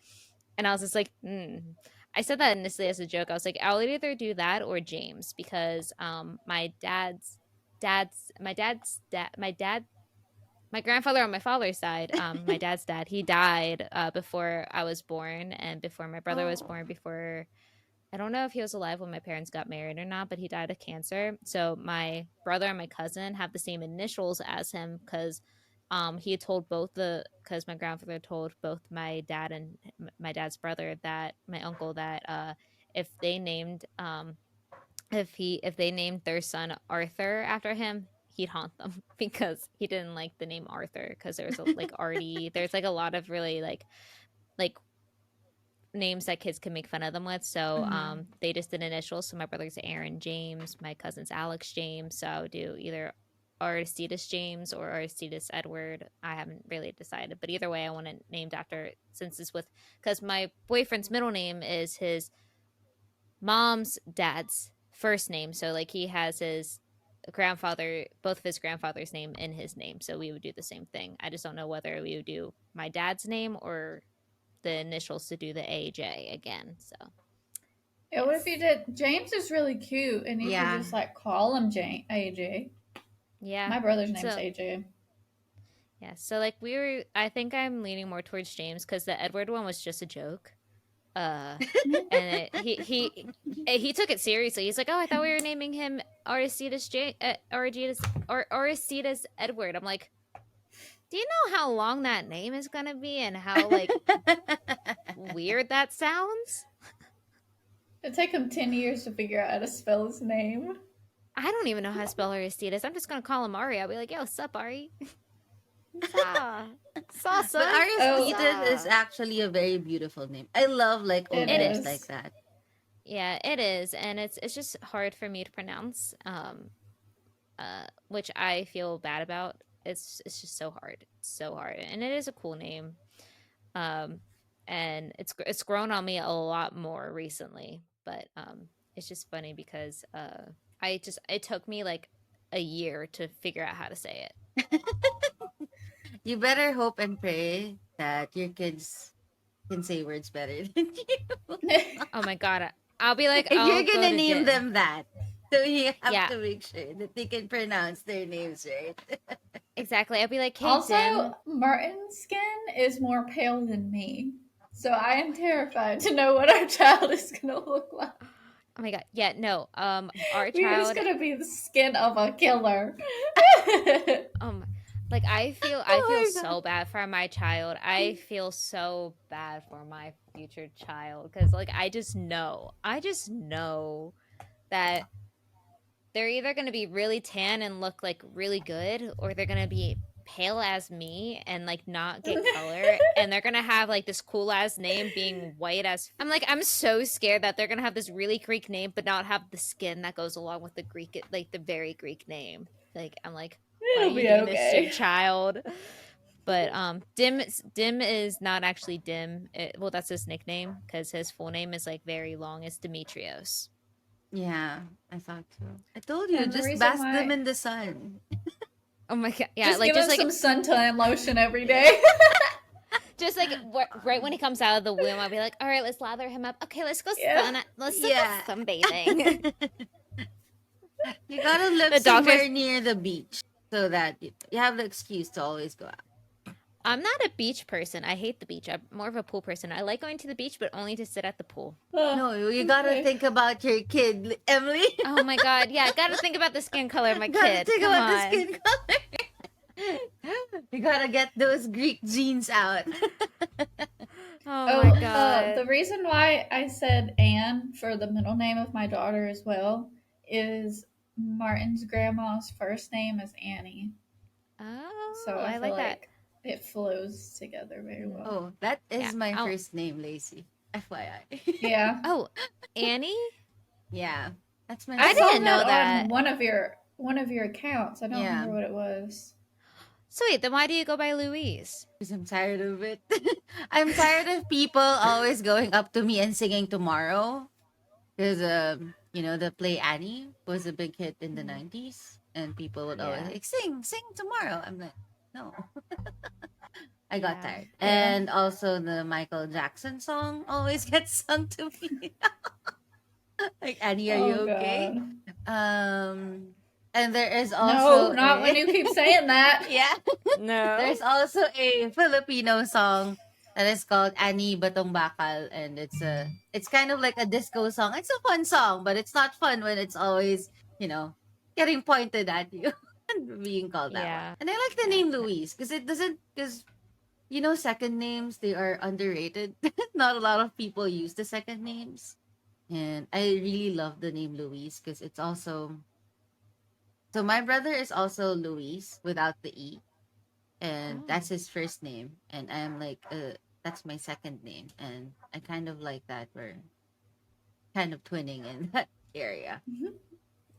B: And I was just like, I said that initially as a joke. I was like, I'll either do that or James because my dad my grandfather on my father's side, my dad's dad, he died before I was born and before my brother was
C: Oh.
B: born, before I don't know if he was alive when my parents got married or not, but he died of cancer. So my brother and my cousin have the same initials as him because he had told because my grandfather told both my dad and my dad's brother, that my uncle, that if they named if they named their son Arthur after him, he'd haunt them because he didn't like the name Arthur, because there was like Artie. There's like a lot of really like names that kids can make fun of them with. So they just did initials. So my brother's Aaron James, my cousin's Alex James. So I would do either Aristides James or Aristides Edward. I haven't really decided, but either way, I want it named after, since it's with, because my boyfriend's middle name is his mom's dad's first name. So like he has his grandfather, both of his grandfather's name in his name. So we would do the same thing. I just don't know whether we would do my dad's name or the initials to do the AJ again. So
A: Yeah, what if you did? James is really cute, and you could
C: Yeah.
A: just like call him AJ.
B: yeah.
A: My brother's name's
B: So
A: AJ.
B: yeah. So like I think I'm leaning more towards James, because the Edward one was just a joke. And he took it seriously. He's like, "Oh, I thought we were naming him Aristides Aristides Edward." I'm like, "Do you know how long that name is gonna be, and how like weird that sounds?"
A: It'd take him 10 years to figure out how to spell his name.
B: I don't even know how to spell Aristides. I'm just gonna call him Ari. I'll be like, "Yo, sup, Ari?" Saw,
C: But
B: son.
C: Aristides is
B: Saw.
C: actually a very beautiful name. I love like old
A: It
C: names
A: is.
C: like that.
B: Yeah, it is, and it's just hard for me to pronounce, which I feel bad about. It's just so hard, so hard, and it is a cool name, and it's grown on me a lot more recently. But it's just funny because it took me like a year to figure out how to say it.
C: You better hope and pray that your kids can say words better than you.
B: Oh my god, I'll be like,
C: If
B: I'll
C: you're
B: go
C: gonna
B: to
C: name them that, so you have
B: Yeah.
C: to make sure that they can pronounce their names right.
B: Exactly. I'll be like, "Hey,
A: Also,
B: Dim."
A: Martin's skin is more pale than me. So I am terrified to know what our child is going to look like.
B: Oh my god. Yeah, no. Our
A: We're just
B: child.
A: going to be the skin of a killer.
B: Like I feel
C: Oh my
B: so bad for my child. I feel so bad for my future child, because like I just know that they're either going to be really tan and look like really good, or they're going to be pale as me and like not get color, and they're going to have like this cool ass name being white as. I'm so scared that they're going to have this really Greek name but not have the skin that goes along with the Greek, like the very Greek name. Like I'm like, why are
A: It'll
B: you
A: be
B: doing this to your
A: okay.
B: child? But Dim is not actually Dim. Well, that's his nickname, because his full name is like very long. It's Demetrios.
C: Yeah, I thought so. I told you,
A: And the
C: just
A: reason
C: bask
A: why-
C: them in the sun.
B: Oh my god! Yeah,
A: Just
B: like
A: give him some suntan lotion every day.
B: just like right when he comes out of the womb, I'll be like, "All right, let's lather him up. Okay, let's go
A: Yeah.
B: let's
C: Yeah.
B: go sunbathing."
C: You gotta live
B: The
C: somewhere
B: doctors-
C: near the beach so that you have the excuse to always go out.
B: I'm not a beach person. I hate the beach. I'm more of a pool person. I like going to the beach, but only to sit at the pool.
C: No, you gotta
A: Okay.
C: think about your kid, Emily.
B: Oh my god! Yeah, gotta think about the skin color of my
C: Gotta
B: kid.
C: think
B: Come
C: about
B: on.
C: the skin color. You gotta get those Greek genes out.
B: Oh my god!
A: The reason why I said Anne for the middle name of my daughter as well is Martin's grandma's first name is Annie.
B: Oh,
A: So I,
B: I
A: feel
B: like that.
A: like it flows together very well.
C: Oh, that is
B: Yeah,
C: my
B: I'll-
C: first name, Lacey. FYI.
A: Yeah.
B: Oh, Annie.
C: Yeah, that's my.
B: I
A: saw
B: didn't know that.
A: on one of your accounts. I don't
C: Yeah.
A: remember what it was.
B: So wait, then why do you go by Louise?
C: Because I'm tired of it. I'm tired of people always going up to me and singing tomorrow. Because the play Annie was a big hit in the 90s, and people would always
B: Yeah.
C: like sing tomorrow. I'm like, no. I got
B: Yeah.
C: tired.
A: Yeah.
C: And also the Michael Jackson song always gets sung to me. Like, Annie, are you okay?
A: God.
C: And there is
A: No,
C: also
A: not when you keep saying that.
C: Yeah.
B: No.
C: There's also a Filipino song that is called Ani Batong Bakal, and it's kind of like a disco song. It's a fun song, but it's not fun when it's always, getting pointed at you and being called that
B: Yeah.
C: one. And I like the name Louise because it doesn't because second names, they are underrated. Not a lot of people use the second names. And I really love the name Louise because it's also, so my brother is also Louise without the E. And
B: Oh.
C: that's his first name. And I'm like, that's my second name. And I kind of like that. We're kind of twinning in that area.
A: Mhm.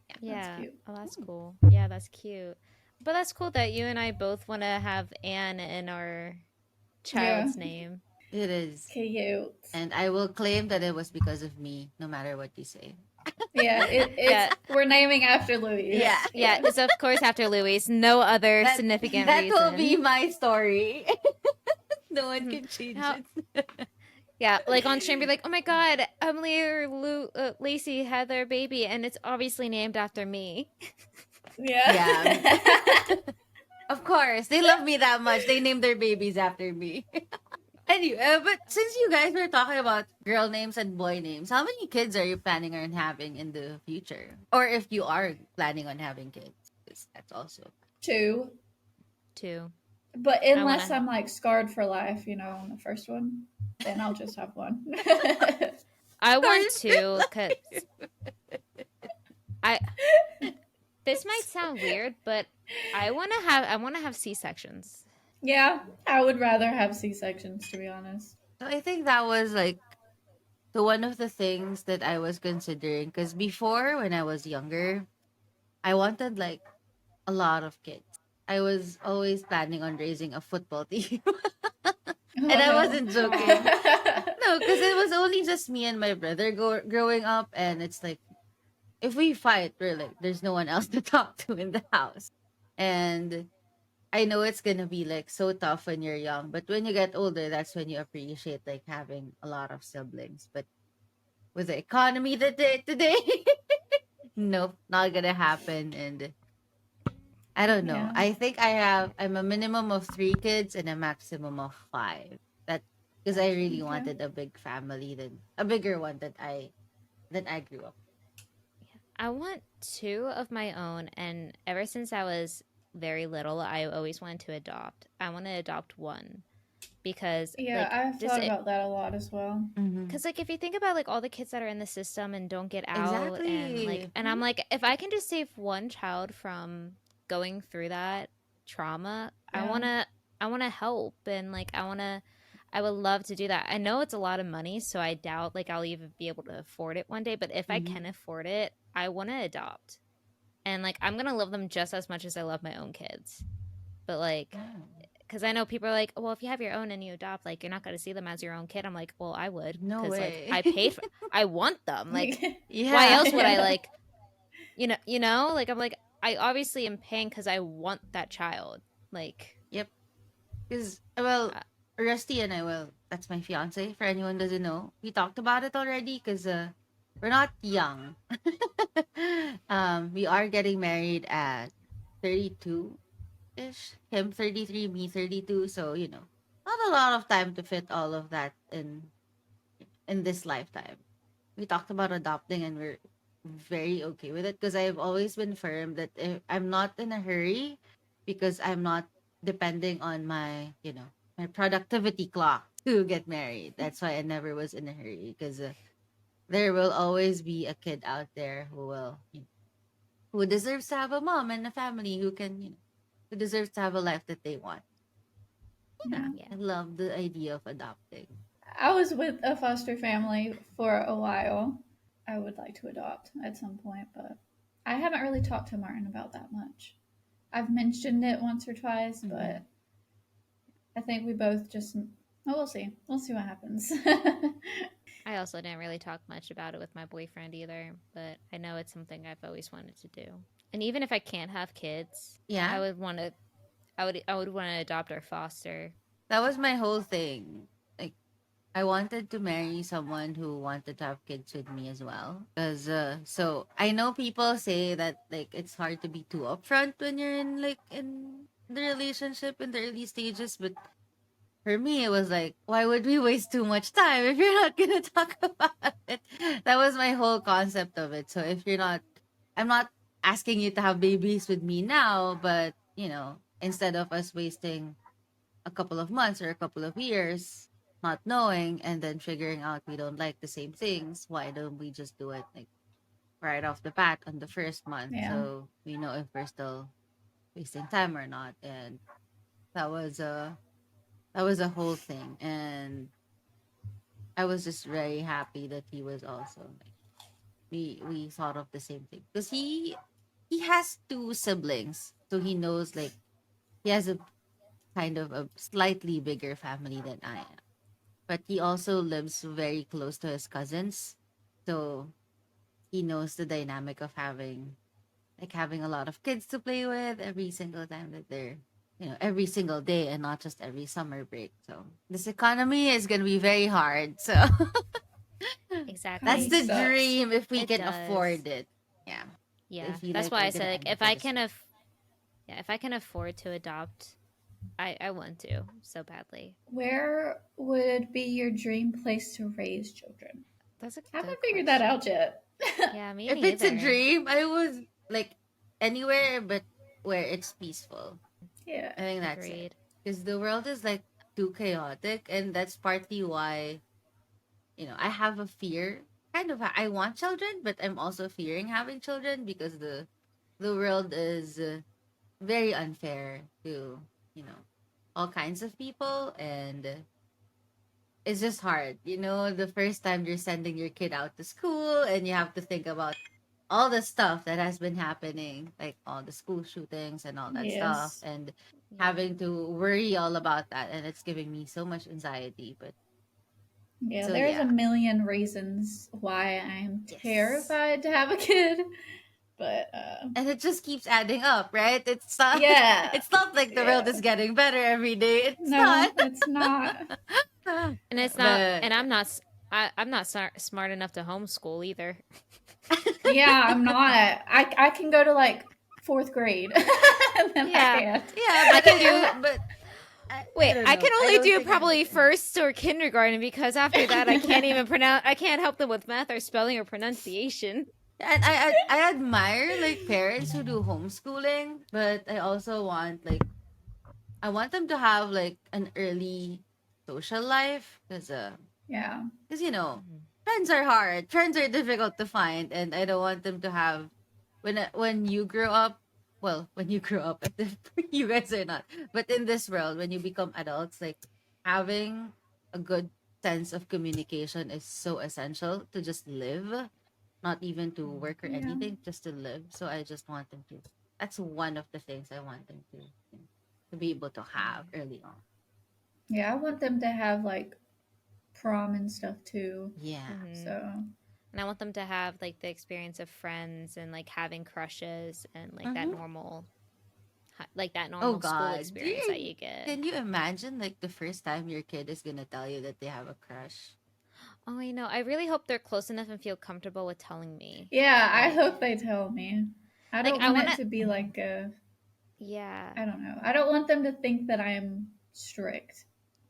A: That's
B: Yeah.
A: cute.
B: Oh, that's cool. Yeah, that's cute. But that's cool that you and I both want to have Anne in our
A: Yeah.
B: child's name.
C: It is.
A: Cute.
C: And I will claim that it was because of me, no matter what you say.
A: Yeah, it's
B: Yeah.
A: we're naming after Louise.
C: Yeah.
B: Yeah, it's of course after Louise. No other
C: That,
B: significant
C: that
B: reason.
C: will be my story. No one
B: Mhm.
C: can change
B: How-
C: it.
B: Yeah, like on stream, be like, "Oh my god, Emily or Lacey had their baby, and it's obviously named after me."
A: Yeah.
C: Of course, they love me that much. They named their babies after me. Anyway, but since you guys were talking about girl names and boy names, how many kids are you planning on having in the future? Or if you are planning on having kids, 'cause that's also.
A: Two.
B: Too.
A: But
B: I want
A: unless
B: to.
A: I'm like scarred for life, on the first one, then I'll just have one.
B: I want to, cause I. This might sound weird, but I want to have. I want to have C sections.
A: Yeah, I would rather have C-sections, to be honest.
C: So I think that was like the one of the things that I was considering. Because before, when I was younger, I wanted like a lot of kids. I was always planning on raising a football team. And
A: Oh
C: I
A: no.
C: wasn't joking. No, because it was only just me and my brother growing up, and it's like if we fight, we're like there's no one else to talk to in the house, and I know it's gonna be like so tough when you're young, but when you get older, that's when you appreciate like having a lot of siblings. But with the economy that today, nope, not gonna happen. And I don't know.
A: Yeah.
C: I think I'm a minimum of 3 kids and a maximum of 5. That because I really
A: Okay.
C: wanted a big family than a bigger one that I grew up.
B: I want two of my own, and ever since I was very little, I always wanted to adopt. I want to adopt one because,
A: Yeah,
B: like,
A: I've
B: just
A: thought about that a lot as well.
C: Mm-hmm.
B: because, like, if you think about like all the kids that are in the system and don't get out,
C: Exactly.
B: and I'm like, if I can just save one child from going through that trauma,
A: Yeah.
B: I wanna help, and like, I would love to do that. I know it's a lot of money, so I doubt like I'll even be able to afford it one day. But if I
C: Mm-hmm.
B: can afford it, I want to adopt, and like I'm gonna love them just as much as I love my own kids. But like, because I know people are like, well, if you have your own and you adopt, like you're not gonna see them as your own kid. I'm like, well, I would,
C: No
B: because like
C: way.
B: I paid for, I want them. Like,
C: Yeah.
B: why else would I like, like I'm like I obviously am paying because I want that child. Like,
C: Yep. Because well,
B: uh,
C: Rusty and I that's my fiance. For anyone who doesn't know, we talked about it already. Because we're not young. We are getting married at 32 ish. Him 33, me 32. So not a lot of time to fit all of that in this lifetime. We talked about adopting, and we're very okay with it because I've always been firm that if I'm not in a hurry because I'm not depending on my productivity clock to get married. That's why I never was in a hurry because there will always be a kid out there who deserves to have a mom and a family who deserves to have a life that they want. Yeah,
A: Yeah.
B: yeah,
C: I love the idea of adopting.
A: I was with a foster family for a while. I would like to adopt at some point, but I haven't really talked to Martin about that much. I've mentioned it once or twice,
C: Mhm.
A: but I think we both just. Oh, we'll see. We'll see what happens.
B: I also didn't really talk much about it with my boyfriend either, but I know it's something I've always wanted to do. And even if I can't have kids,
C: Yeah,
B: I would want to. I would want to adopt or foster.
C: that was my whole thing. Like I wanted to marry someone who wanted to have kids with me as well. Cause so I know people say that like it's hard to be too upfront when you're in the relationship in the early stages, but for me it was like, why would we waste too much time if you're not gonna talk about it? That was my whole concept of it. So if you're not I'm not asking you to have babies with me now, but instead of us wasting a couple of months or a couple of years not knowing and then figuring out we don't like the same things. Why don't we just do it like right off the bat on the first month
A: Yeah.
C: so we know if we're still wasting time or not? And that was a whole thing, and I was just very happy that he was also like we thought of the same thing because he has two siblings, so he knows like he has a kind of a slightly bigger family than I am. But he also lives very close to his cousins. So he knows the dynamic of having a lot of kids to play with every single time that they're every single day and not just every summer break. So this economy is gonna be very hard. So that's
B: Exactly.
A: Economy
C: the
A: sucks.
C: dream if we
B: It
C: can
B: does.
C: afford it. Yeah.
B: Yeah.
C: If we
B: That's
C: like
B: why
C: are
B: I
C: gonna
B: said like
C: end up
B: if
C: in
B: I
C: this
B: can
C: room.
B: yeah, if I can afford to adopt, I want to so badly.
A: Where would be your dream place to raise children?
B: That's a
A: Haven't
B: good
A: figured that
B: question.
A: out yet.
B: Yeah, me
C: If it's a
B: neither.
C: dream, I was like anywhere but where it's peaceful.
A: Yeah.
C: I think that's it.
B: Agreed.
C: Because the world is like too chaotic, and that's partly why I have a fear. Kind of, I want children, but I'm also fearing having children because the world is very unfair to all kinds of people, and it's just hard. The first time you're sending your kid out to school, and you have to think about all the stuff that has been happening, like all the school shootings and all that stuff,
A: Yes.
C: and
B: Yeah.
C: having to worry all about that, and it's giving me so much anxiety. But
A: Yeah,
C: so
A: there's a
C: yeah,
A: million reasons why I'm
C: yes,
A: terrified to have a kid, but
C: and it just keeps adding up, right? It's not
A: yeah,
C: it's not like the world
A: yeah.
C: is getting better every day. It's
A: No,
C: not.
A: it's not.
B: And it's not
C: But
B: and I'm not smart enough to homeschool either.
A: Yeah, I'm not. I can go to like fourth grade, and then I
B: Yeah.
A: can't.
C: yeah,
B: I can do
C: but I
B: Wait,
C: don't
B: I
C: know.
B: can
C: I
B: only
C: don't
B: do
C: think I'm the
B: probably
C: kind.
B: first or kindergarten because after that I can't help them with math or spelling or pronunciation.
C: And I admire like parents who do homeschooling, but I also want like I want them to have like an early social life
A: Yeah,
C: because
B: Mhm.
C: friends are hard, friends are difficult to find, and I don't want them to have when you grow up. Well, when you grow up, you guys are not, but in this world, when you become adults, like having a good sense of communication is so essential to just live, not even to work or
A: yeah,
C: anything, just to live. So I just want them to. That's one of the things I want them to be able to have early on.
A: yeah. I want them to have like prom and stuff too.
C: Yeah.
B: Mhm.
A: So
B: And I want them to have like the experience of friends and like having crushes and
C: Mm-hmm.
B: like that
C: Oh
B: normal school
C: God,
B: experience that you get.
C: can you imagine like the first time your kid is gonna tell you that they have a crush?
B: Oh, I know. I really hope they're close enough and feel comfortable with telling me.
A: yeah, I
B: Like
A: hope they tell me. I
B: like
A: don't
B: I
A: want
B: want
A: it
B: to
A: to be like a.
B: yeah.
A: I don't know. I don't want them to think that I'm strict.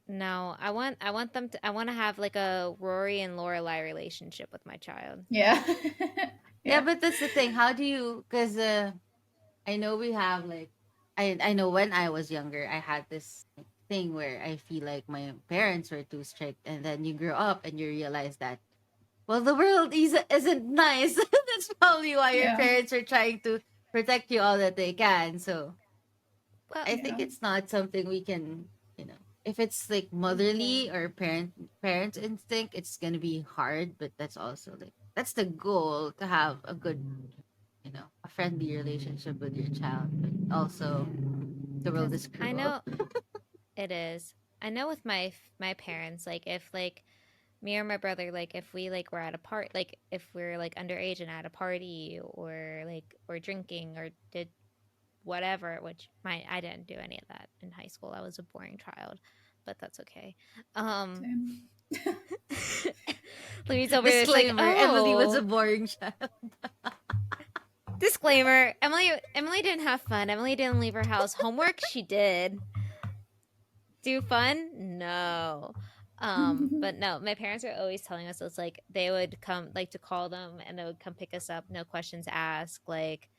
B: No, I want to have like a Rory and Lorelai relationship with my child.
A: Yeah,
C: Yeah,
A: yeah,
C: but that's the thing. How do you? Because I know we have like, I know when I was younger, I had this thing where I feel like my parents were too strict, and then you grow up and you realize that well, the world isn't nice. That's probably why your
A: yeah,
C: parents are trying to protect you all that they can. So
B: Well,
C: I think
A: yeah,
C: it's not something we can, if it's like
B: yeah.
C: motherly or parent instinct, it's gonna be hard. But that's also like that's the goal to have a good, a friendly relationship with your child. But also, the world
B: Cuz
C: is
B: I
C: cruel.
B: know it is. I know with my parents like if like me or my brother like if we like were at a part like if we're like underage and at a party or like or drinking or did whatever, which my I didn't do any of that in high school. I was a boring child, but that's okay. Um
A: same.
B: Louise over there's like,
C: Disclaimer: Emily was a
B: "Oh,
C: boring child.
B: disclaimer, Emily didn't have fun. Emily didn't leave her house. Homework she did. Do fun? No. But no, my parents are always telling us it's like they would come like to call them and they would come pick us up, no questions asked, like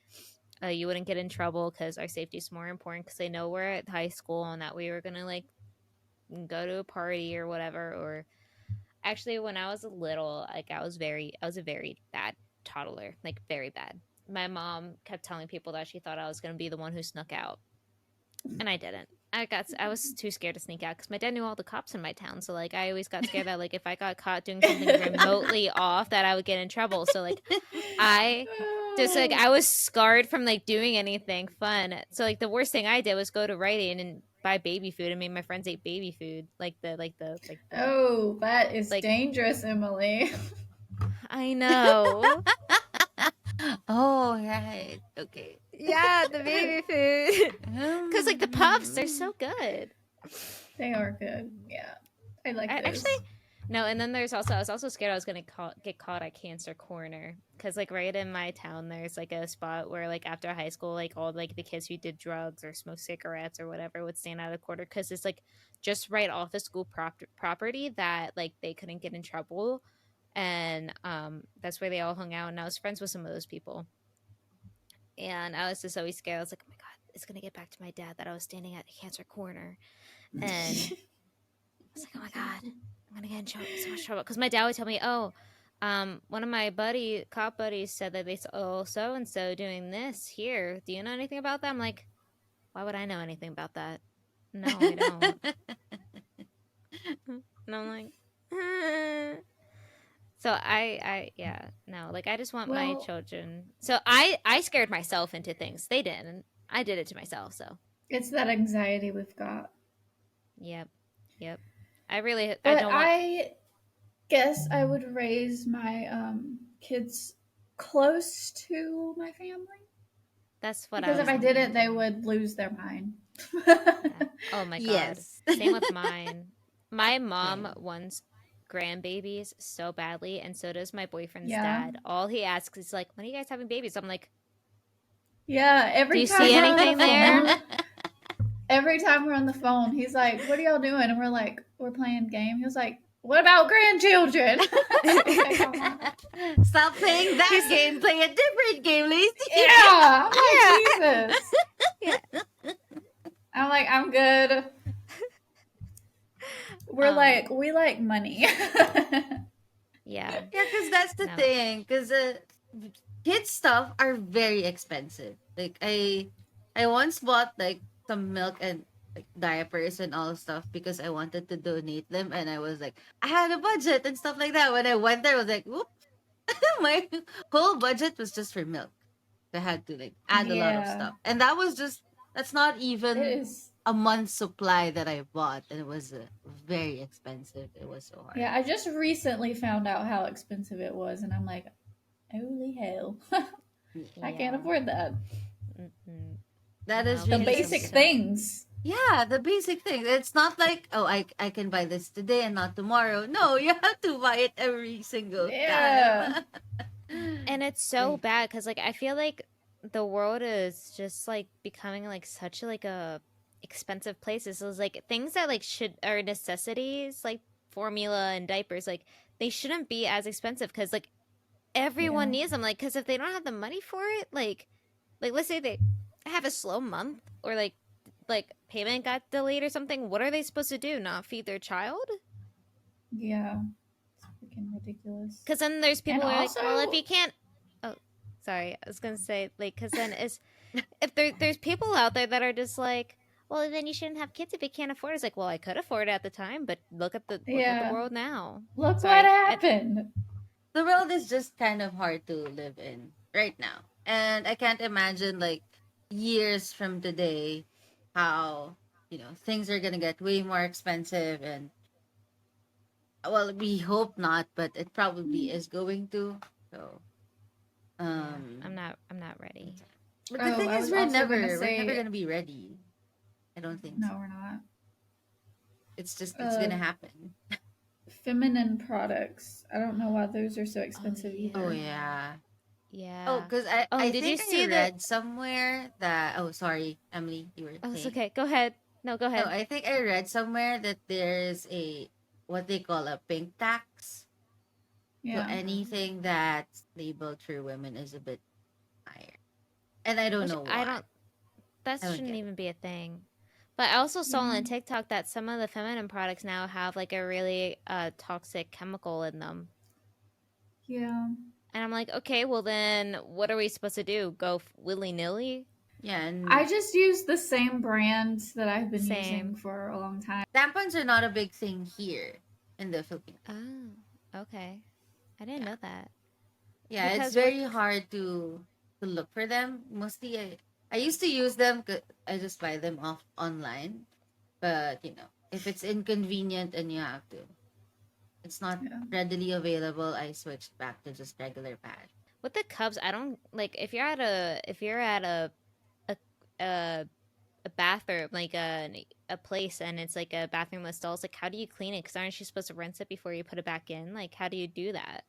B: you wouldn't get in trouble because our safety is more important because they know we're at high school and that we were gonna like go to a party or whatever. Or actually, when I was a little, like I was a very bad toddler, like very bad. My mom kept telling people that she thought I was going to be the one who snuck out, and I didn't. I was too scared to sneak out because my dad knew all the cops in my town. So like I always got scared that like if I got caught doing something remotely off, that I would get in trouble. So like I just like I was scarred from like doing anything fun. So like the worst thing I did was go to Rite Aid and buy baby food. I mean, my friends ate baby food,
A: Oh, that is
B: like
A: dangerous, Emily.
B: I know.
C: Oh, right. Okay.
B: Yeah, the baby food. Because like the puffs, they're so good.
A: They are good. Yeah, I like those.
B: Actually, no. And then I was also scared I was gonna get caught at Cancer Corner because like right in my town, there's like a spot where like after high school, like all like the kids who did drugs or smoked cigarettes or whatever would stand out of the corner because it's like just right off the school property that like they couldn't get in trouble, and that's where they all hung out. And I was friends with some of those people, and I was just always scared. I was like, oh my god, it's gonna get back to my dad that I was standing at Cancer Corner, and I was like, oh my god, I'm gonna get in so much trouble because my dad would tell me, oh, one of my cop buddies said that they saw so and so doing this here. Do you know anything about that? I'm like, why would I know anything about that? No, I don't. And I'm like, so yeah, no, like I just want my
A: Well,
B: children. So I scared myself into things. They didn't. I did it to myself. So
A: it's that anxiety we've got.
B: yep. I really
A: But
B: I don't want.
A: I guess I would raise my kids close to my family
B: That's what I
A: because
B: was
A: if I
B: thinking
A: didn't, they
B: too.
A: would lose their mind.
B: Yeah. Oh my god.
C: Yes.
B: Same with mine. My mom
C: Same.
B: wants grandbabies so badly, and so does my boyfriend's
A: Yeah,
B: dad. All he asks is like, "When are you guys having babies?" I'm like,
A: yeah.
B: "Do you see anything there?"
A: every time we're on the phone, he's like, "What are y'all doing?" And we're like, "We're playing game." He was like, "What about grandchildren?" Like,
C: Stop playing that game. Play a different game, Lacey.
A: yeah, I'm
B: Yeah.
A: like Jesus.
B: Yeah.
A: I'm like, I'm good. We like money.
B: Yeah.
C: Yeah, because that's the
B: No.
C: thing. Because kids stuff are very expensive. Like I once bought like some milk and like diapers and all stuff because I wanted to donate them, and I was like, I had a budget and stuff like that. When I went there, I was like, whoop, my whole budget was just for milk. I had to like add a lot of
A: Yeah,
C: stuff, and that's not
A: it
C: even
A: is.
C: a month's supply that I bought, and it was very expensive. It was so hard.
A: Yeah, I just recently found out how expensive it was, and I'm like, holy hell. I can't
B: Yeah.
A: afford that.
B: Mm-mm.
C: That
B: No,
C: is
A: The
C: really
B: kids are
A: basic
C: something.
B: so.
A: things.
C: Yeah, the basic thing. It's not like, oh, I can buy this today and not tomorrow. No, you have to buy it every single
A: Yeah.
C: time.
B: And it's so bad because like I feel like the world is just like becoming like such like a expensive place. So it's like things that like should are necessities like formula and diapers, like they shouldn't be as expensive because like everyone
A: Yeah.
B: needs them. Like because if they don't have the money for it, like let's say they have a slow month or like payment got delayed or something, what are they supposed to do? Not feed their child?
A: Yeah. It's freaking ridiculous.
B: Because then there's
A: And
B: people who are like, well, if
A: also,
B: you can't, oh, sorry, I was gonna say like, because then it's if there's people out there that are just like, well, then you shouldn't have kids if you can't afford it. It's like, well, I could afford it at the time, but look at the
A: yeah.
B: world now.
A: Look what
B: Sorry,
A: happened.
C: The world is just kind of hard to live in right now. And I can't imagine like years from today how, things are going to get way more expensive, and well, we hope not, but it probably is going to. So,
B: yeah,
C: um
B: I'm not ready.
C: but the
A: Oh,
C: thing
A: I
C: is
A: was also gonna
C: we're never
A: say,
C: going to be ready. I don't think
A: no,
C: so.
A: we're not.
C: It's going
A: Uh,
C: to happen.
A: feminine products. I don't know why those are so
B: Oh
A: expensive
C: Oh
A: either.
B: yeah,
C: yeah. Oh,
B: yeah.
C: because
B: Oh,
C: I
B: and did you
C: think I
B: see the?
C: read somewhere that, oh, sorry, Emily, you were
B: Oh, it's
C: saying.
B: okay. Go ahead. No, go
C: Oh,
B: ahead.
C: I think I read somewhere that there's a what they call a pink tax. So
A: Yeah.
C: anything that's labeled for women is a bit higher. And I don't
B: Which
C: know
B: I
C: why.
B: don't. That
C: I don't
B: shouldn't
C: get it.
B: even be a thing. But I also saw
A: Yeah.
B: on TikTok that some of the feminine products now have like a really toxic chemical in them.
A: Yeah.
B: And I'm like, okay, well then what are we supposed to do? Go willy-nilly?
C: Yeah,
A: I
C: and
A: just use the same brand that I've been using
B: Same.
A: for a long time.
C: tampons are not a big thing here in the Philippines.
B: Oh, okay. I didn't
C: Yeah.
B: know that.
C: Yeah, it's
B: Because with
C: very hard to look for them. Mostly, I used to use them. I just buy them off online. But if it's inconvenient and you have to, it's not
A: Yeah.
C: readily available. I switched back to just regular pad.
B: with the Cubs, I don't like if you're at a a, a bathroom like a place and it's like a bathroom with stalls, like how do you clean it? Because aren't you supposed to rinse it before you put it back in? Like how do you do that?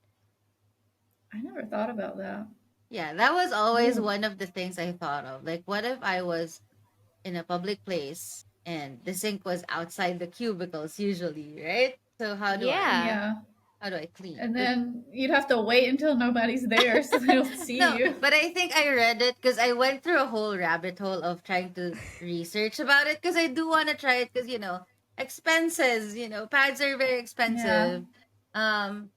A: I never thought about that.
C: Yeah, that was always
A: Ooh.
C: one of the things I thought of. Like, what if I was in a public place and the sink was outside the cubicles usually, right? So
B: Yeah.
A: Yeah.
C: how do I clean?
A: And then you'd have to wait until nobody's there so they don't see
C: No,
A: you.
C: but I think I read it because I went through a whole rabbit hole of trying to research about it because I do want to try it because expenses, pads are very
A: Yeah.
C: expensive. Um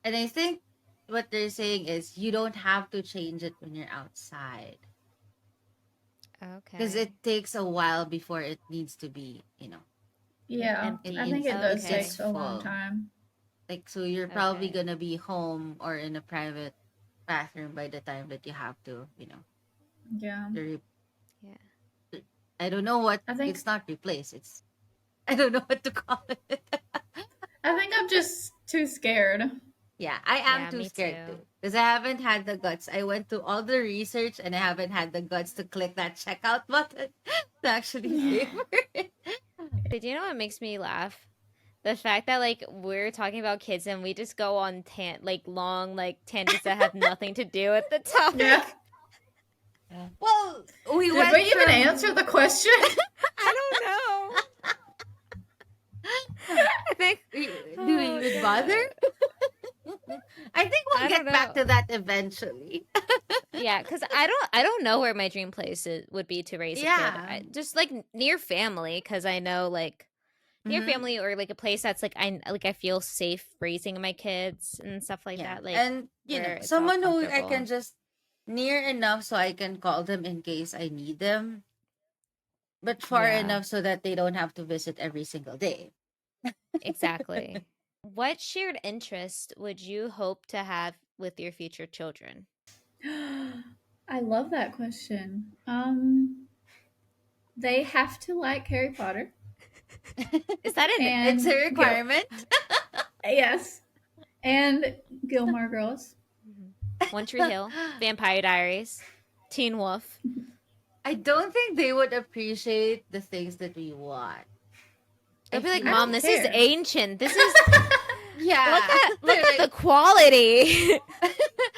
C: and I think what they're saying is you don't have to change it when you're outside because
B: Okay.
C: it takes a while before it needs to be,
A: Yeah. I
B: Empty.
A: think it does
C: it
A: take
B: Okay.
C: gets
A: a long
C: full.
A: time.
C: Like, so you're probably
B: Okay.
C: gonna be home or in a private bathroom by the time that you have to,
A: Yeah.
C: to re-
B: Yeah.
C: I don't know what
A: I think
C: it's not replace. It's I don't know what to call it.
A: I think I'm just too scared.
C: Yeah, I am
B: Yeah,
C: too
B: me
C: scared
B: too.
C: too because I haven't had the guts. I went to all the research and I haven't had the guts to click that checkout button to actually pay for it.
B: Did you know what makes me laugh? The fact that like we're talking about kids and we just go on long tangents that have nothing to do with the topic.
A: Yeah.
C: Well, we
A: Did
C: went
A: we even
C: from
A: answer the question?
B: I don't know.
C: I think do we even bother? I think we'll
B: I
C: get
B: don't
C: back
B: know.
C: to that eventually.
B: Yeah, because I don't know where my dream place would be to raise a kid.
C: Yeah.
B: Just like near family, because I know like near
C: Mhm.
B: family or like a place that's like I feel safe raising my kids and stuff like
C: Yeah.
B: that. Like
C: And
B: where it's all
C: someone who I
B: comfortable.
C: can just near enough so I can call them in case I need them, but far
B: Yeah,
C: enough so that they don't have to visit every single day.
B: exactly. What shared interest would you hope to have with your future children?
A: I love that question. They have to like Harry Potter
B: Is that an
C: It's a
A: and
C: requirement.
A: yes, and Gilmore Girls.
B: One Tree Hill, Vampire Diaries, Teen Wolf?
C: I don't think they would appreciate the things that we want.
B: They'll be like,
A: I
B: "Mom,
A: don't
B: this is
A: care.
B: ancient. This is
C: Yeah.
B: look
C: They're
B: at the
C: like-
B: quality."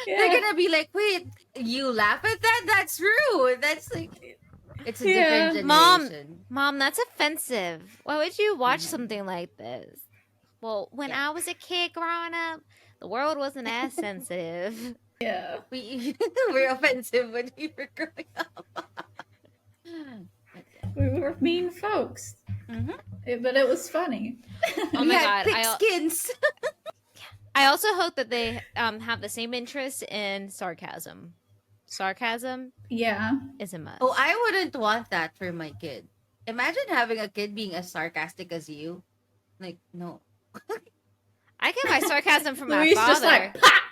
C: They're
A: Yeah.
C: gonna be like, wait, you laugh at that? That's rude. That's like it's a
A: Yeah.
C: different
B: Mom,
C: generation.
B: Mom, that's offensive. Why would you watch
C: Mhm.
B: something like this? Well, when
C: Yeah.
B: I was a kid growing up, the world wasn't as sensitive.
A: Yeah.
C: We were offensive when we were growing up.
A: We were mean folks.
C: Mhm.
A: But it was funny.
B: Oh
C: We
B: my
C: had
B: God,
C: thick skins.
B: I also hope that they have the same interest in sarcasm. Sarcasm
A: Yeah.
B: is a must.
C: Oh, I wouldn't want that for my kid. Imagine having a kid being as sarcastic as you. Like, no.
B: I get my sarcasm from my
A: Louise
B: father.
A: just like, pop!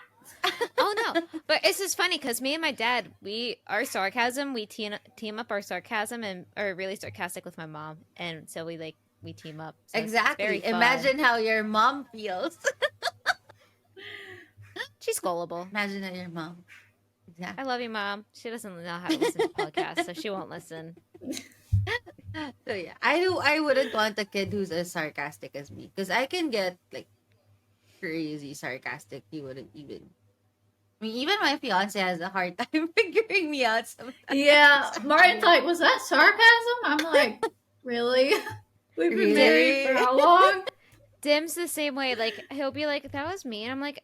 B: Oh no, but it's just funny because me and my dad, our sarcasm, we team up our sarcasm and are really sarcastic with my mom, and so we team up. So it's
C: Exactly.
B: very fun.
C: Imagine how your mom feels.
B: She's gullible.
C: Imagine that your mom. Exactly.
B: I love you, Mom. She doesn't know how to listen to podcasts, so she won't listen.
C: So yeah, I wouldn't want a kid who's as sarcastic as me because I can get like crazy sarcastic. You wouldn't even. I mean, even my fiance has a hard time figuring me out sometimes.
A: Yeah. Martin's like, was that sarcasm? I'm like, really? We've been married for
C: Really?
A: how long?
B: Dim's the same way. Like he'll be like, "That was me," and I'm like,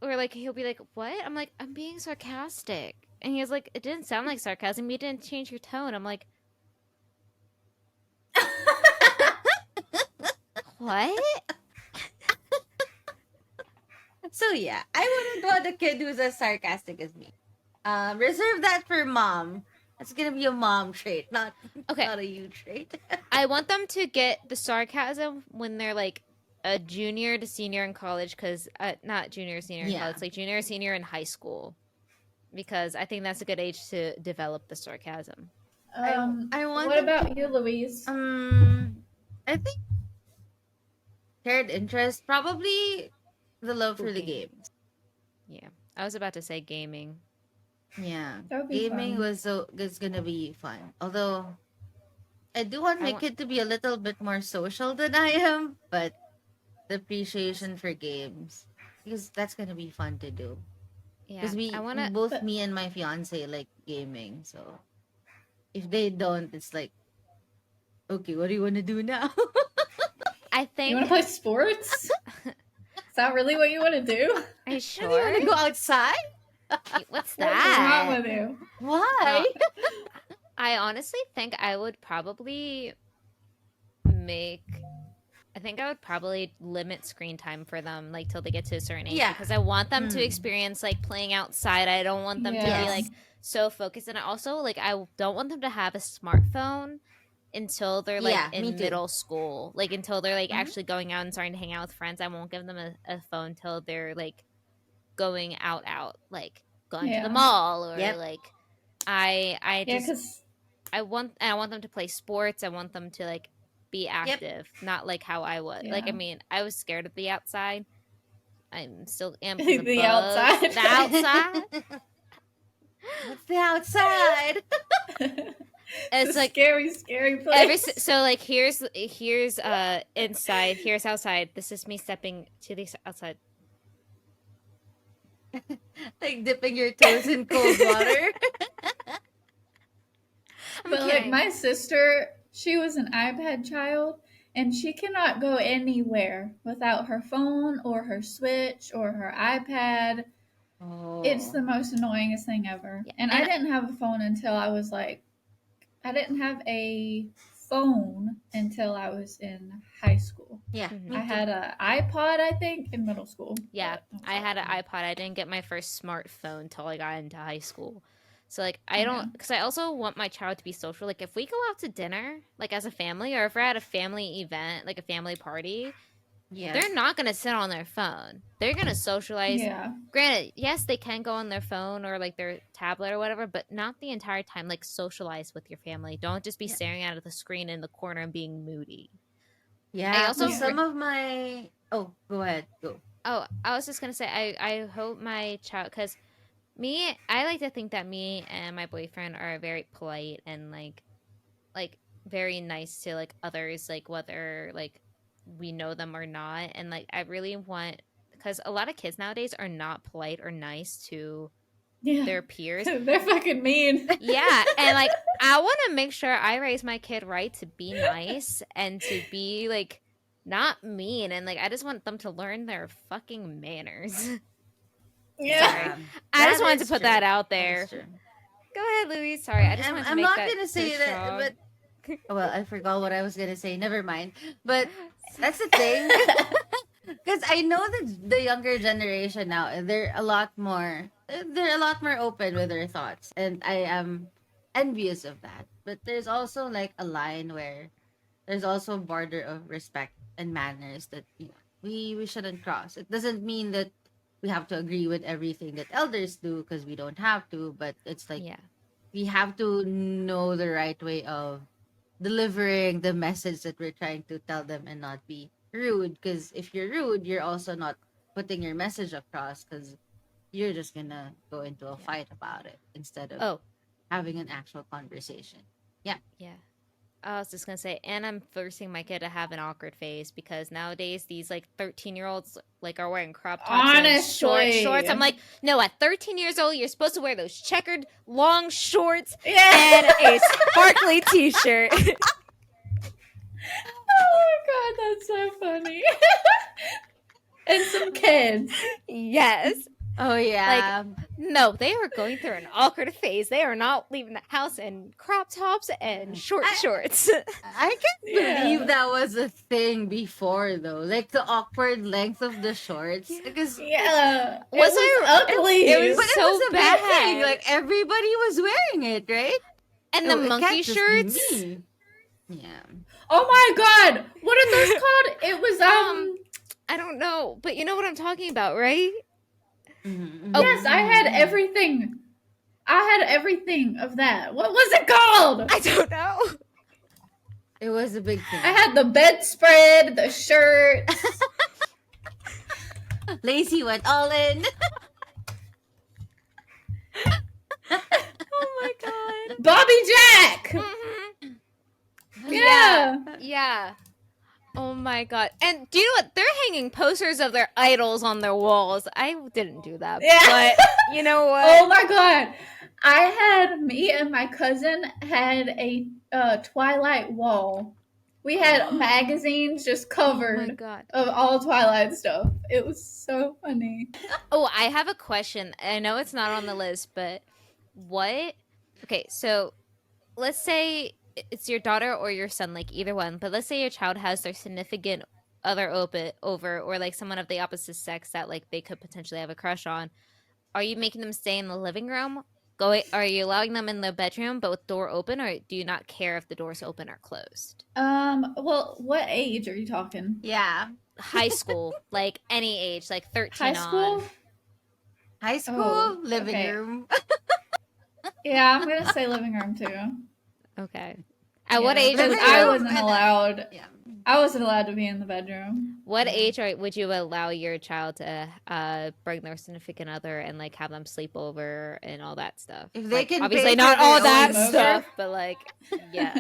B: or like he'll be like, "What?" I'm like, "I'm being sarcastic," and he's like, "It didn't sound like sarcasm. You didn't change your tone." I'm like, What?
C: So yeah, I wouldn't want a kid who's as sarcastic as me. Reserve that for mom. That's gonna be a mom trait, not
B: Okay.
C: not a you trait.
B: I want them to get the sarcasm when they're like a junior to senior in college, because not junior or senior in
C: Yeah.
B: college, like junior or senior in high school, because I think that's a good age to develop the sarcasm.
C: I want
A: What
C: them
A: about you, Louise?
C: I think shared interest, probably the love for the
B: Game.
C: games.
B: Yeah, I was about to say gaming.
C: Yeah,
A: That would be
C: gaming
A: fun.
C: is gonna be fun. Although I do want my kid to be a little bit more social than I am, but the appreciation for games, because that's gonna be fun to do.
B: Yeah,
C: Because
B: I want to.
C: both me and my fiance like gaming, so if they don't, it's like, okay, what do you want to do now?
B: I
A: You
B: think.
A: want to play sports? Is that really what you want to do?
B: Are you
C: Do
B: sure?
C: you want to go outside?
B: What's
A: What's
B: that?
A: wrong with you?
C: Why?
B: I honestly think I would probably make. I think I would probably limit screen time for them, like till they get to a certain age,
C: Yeah.
B: because I want them to experience like playing outside. I don't want them to be
A: Yes.
B: like so focused, and I also like I don't want them to have a smartphone until they're like
C: Yeah, me
B: in
C: too.
B: middle school, like until they're like
C: Mhm.
B: actually going out and starting to hang out with friends. I won't give them a phone till they're like going out, like going to
A: Yeah.
B: the mall or
C: Yep.
B: like I
A: Yeah,
B: just
A: because
B: I want them to play sports. I want them to like be active, not like how I was. Like I
A: Yeah.
B: mean, I was scared of the outside. I'm still am
A: The
B: because of bugs.
A: outside.
B: The outside.
C: What's the outside?
A: It's
B: like
A: scary, scary place.
B: so like here's inside. Here's outside. This is me stepping to the outside.
C: Like dipping your toes in cold water.
A: But like my sister, she was an iPad child, and she cannot go anywhere without her phone or her Switch or her iPad.
C: Oh.
A: It's the most annoyingest thing ever.
B: Yeah,
A: And I didn't have a phone until I was like, I didn't have a phone until I was in high school.
C: Yeah.
B: Mhm.
C: me
A: I
C: too.
A: had an iPod, I think, in middle school.
B: Yeah,
A: but-
B: I had an iPod. I didn't get my first smartphone until I got into high school. So like I don't, because I also want my child to be social. Like if we go out to dinner, like as a family, or if we're at a family event, like a family party,
C: Yeah.
B: they're not gonna sit on their phone. They're gonna socialize.
A: Yeah.
B: Granted, yes, they can go on their phone or like their tablet or whatever, but not the entire time. Like socialize with your family. Don't just be staring out of the screen in the corner and being moody.
C: Yeah.
B: I also-
C: some of my. Oh, go ahead. Go.
B: Oh, I was just gonna say I hope my child, because I like to think that me and my boyfriend are very polite and like very nice to like others, like whether like we know them or not, and like I really want, because a lot of kids nowadays are not polite or nice to
A: Yeah.
B: their peers.
A: They're fucking mean.
B: Yeah, and like I want to make sure I raise my kid right to be nice and to be like not mean, and like I just want them to learn their fucking manners.
A: Yeah.
B: I just wanted to put that out there.
C: That's true.
B: Go ahead, Louise. Sorry, I just wanted to
C: I'm
B: make
C: not
B: that
C: gonna say
B: so
C: that,
B: strong.
C: but well, I forgot what I was gonna say. Never mind. But that's the thing, because I know that the younger generation now, they're a lot more open with their thoughts, and I am envious of that. But there's also like a line where there's also a border of respect and manners that we shouldn't cross. It doesn't mean that we have to agree with everything that elders do, because we don't have to, but it's like
B: Yeah,
C: we have to know the right way of delivering the message that we're trying to tell them and not be rude, because if you're rude, you're also not putting your message across, because you're just gonna go into a fight about it instead of having an actual conversation.
B: yeah. I was just gonna say, and I'm forcing my kid to have an awkward phase, because nowadays these like 13-year-olds like are wearing crop tops and short
A: Honestly.
B: shorts. I'm like, no, at 13 years old, you're supposed to wear those checkered long shorts
A: Yeah.
B: and a sparkly t-shirt.
A: Oh my god, that's so funny. And some kids.
B: Yes.
C: Oh yeah.
B: No, they are going through an awkward phase. They are not leaving the house in crop tops and short shorts.
C: I can't believe that was a thing before though. Like the awkward length of the shorts. Because
A: Yeah.
B: Was
A: it was ugly.
B: it was
C: but it
B: so
C: was a big thing.
B: bad.
C: Like everybody was wearing it, right?
B: And the
C: It
B: monkey
C: can't just be
B: shirts.
C: me. Yeah.
A: Oh my god. What are those called? It was
B: I don't know, but you know what I'm talking about, right?
C: Mm-hmm.
B: Oh.
A: yes, I had everything. I had everything of that. What was it called?
B: I don't know.
C: It was a big thing.
A: I had the bedspread, the shirt.
C: Lacey went all in.
B: Oh my god.
A: Bobby Jack.
B: Mhm.
A: Yeah.
B: Yeah. Oh my god. And do you know what? They're hanging posters of their idols on their walls. I didn't do that.
A: Yeah.
B: But you know what?
A: Oh my god. Me and my cousin had a Twilight wall. We had magazines just
B: Oh my
A: covered
B: god.
A: of all Twilight stuff. It was so funny.
B: Oh, I have a question. I know it's not on the list, but what? Okay, so let's say it's your daughter or your son, like either one, but let's say your child has their significant other over or like someone of the opposite sex that like they could potentially have a crush on. Are you making them stay in the living room? Are you allowing them in the bedroom but with door open, or do you not care if the door's open or closed?
A: Well, what age are you talking?
C: Yeah.
B: High school, like any age, like 13
A: High school?
B: on.
C: High school,
A: Oh,
C: living
A: okay.
C: room.
A: Yeah, I'm gonna say living room too.
B: Okay. At what age?
C: living
A: I
C: room
A: wasn't
C: and-
A: allowed.
C: Yeah.
A: I wasn't allowed to be in the bedroom.
B: What age would you allow your child to bring their significant other and like have them sleep over and all that stuff?
C: If they
B: Like,
C: can
B: obviously
C: pay
B: not
C: for
B: all
C: their
B: that
A: own motor.
B: stuff, but like yeah.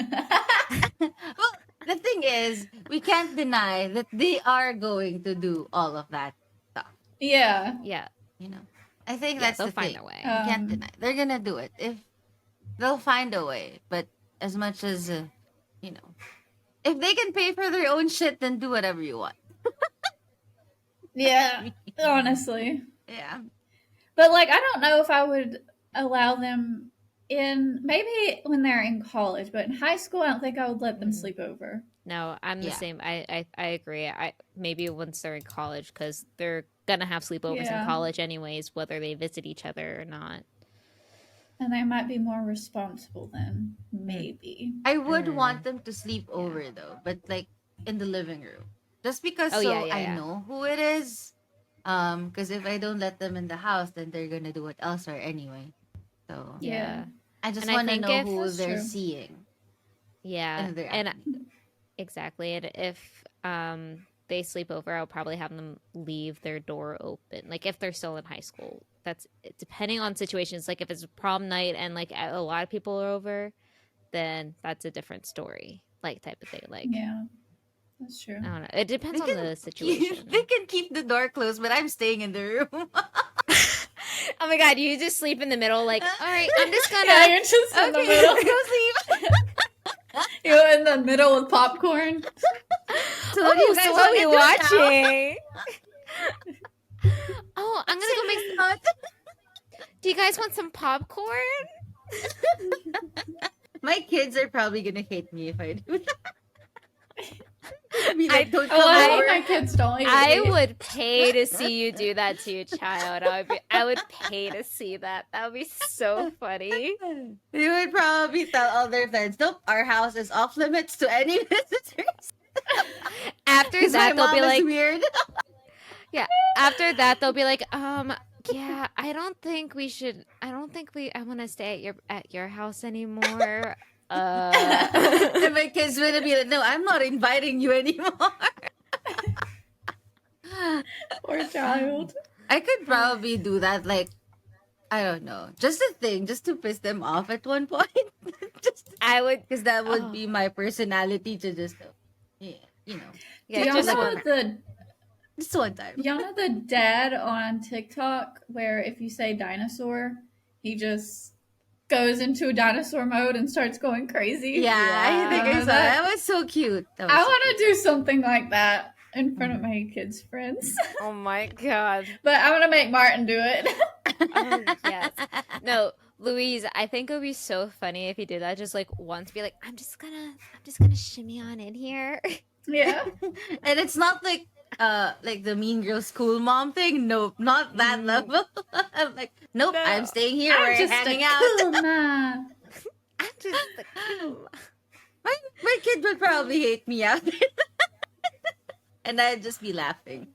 C: Well, the thing is, we can't deny that they are going to do all of that stuff.
A: Yeah.
B: Yeah.
C: You know, I think
B: Yeah,
C: that's
B: they'll
C: the
B: find
C: thing.
B: their way.
C: You can't
A: Um,
C: deny. They're gonna do it if they'll find a way. But as much as you know, if they can pay for their own shit, then do whatever you want.
A: Yeah. Honestly.
C: Yeah.
A: But like I don't know if I would allow them in maybe when they're in college, but in high school I don't think I would let them
C: Mhm.
A: sleep over.
B: No, I'm the
C: Yeah.
B: same. I agree. I maybe once they're in college because they're gonna have sleepovers
A: Yeah.
B: in college anyways, whether they visit each other or not.
A: And they might be more responsible then. Maybe.
C: I would
B: Mm.
C: want them to sleep over though, but like in the living room. Just because
B: Oh,
C: so
B: yeah, yeah,
C: I
B: yeah.
C: know who it is. Because if I don't let them in the house, then they're gonna do it elsewhere anyway. So
B: Yeah.
C: I just
B: And I
C: want to
B: think
C: know
B: if-
C: who
A: That's
C: they're
A: true.
C: seeing.
B: Yeah.
C: And they're
B: And
C: acting.
B: exactly. And if they sleep over, I'll probably have them leave their door open. Like if they're still in high school. That's depending on situations. Like if it's prom night and like a lot of people are over, then that's a different story. Like type of thing. Like
A: Yeah. That's true.
B: I don't know. It depends
C: They
B: on
C: can-
B: the situation.
C: They can keep the door closed, but I'm staying in the room.
B: Oh my god, you just sleep in the middle, like, all right, I'm just gonna.
A: Yeah, you're just in the
C: Okay,
A: middle.
C: go sleep.
A: You're in the middle with popcorn.
C: So what do you guys
B: so what are we
C: wanna do now?
B: watching? Oh, I'm gonna go make. Do you guys want some popcorn?
C: My kids are probably gonna hate me if I do that. Be
B: I-
C: like, don't
A: Oh,
C: come
A: I
C: over.
A: hope my kids don't hate
B: I
A: me.
B: would pay to see you do that to your child. I would pay to see that. That would be so funny.
C: You would probably tell all their friends, nope, our house is off limits to any visitors.
B: After
C: 'Cause my
B: that, they'll
C: mom
B: be
C: is
B: like,
C: weird.
B: after that, they'll be like, yeah, I don't think we should. I don't think I want to stay at your house anymore.
C: And my kids would be like, no, I'm not inviting you anymore.
A: Poor child.
C: I could probably do that, like, I don't know, just a thing, just to piss them off at one point. Just
B: I would.
C: because that would
B: Oh.
C: be my personality to just, yeah, you know,
B: Yeah,
A: Do y'all
B: just
A: know
B: one.
C: just one time.
A: y'all know the dad on TikTok where if you say dinosaur, he just goes into dinosaur mode and starts going crazy?
C: Yeah, I think I saw
A: that.
C: that. Was so cute.
A: I want to do something like that. in front of my kids' friends.
B: Oh my god.
A: But I'm gonna make Martin do it.
B: Oh yes. No, Louise, I think it would be so funny if you did that. Just like once be like, I'm just gonna shimmy on in here.
A: Yeah.
C: And it's not like the Mean Girl school mom thing. Nope, not that level. I'm like, nope,
B: No.
C: I'm staying here.
A: I'm
C: We're
A: just
C: hanging
A: a
C: out.
A: cool mom.
B: I'm just the cool.
C: My kid would probably hate me out there. And I'd just be laughing.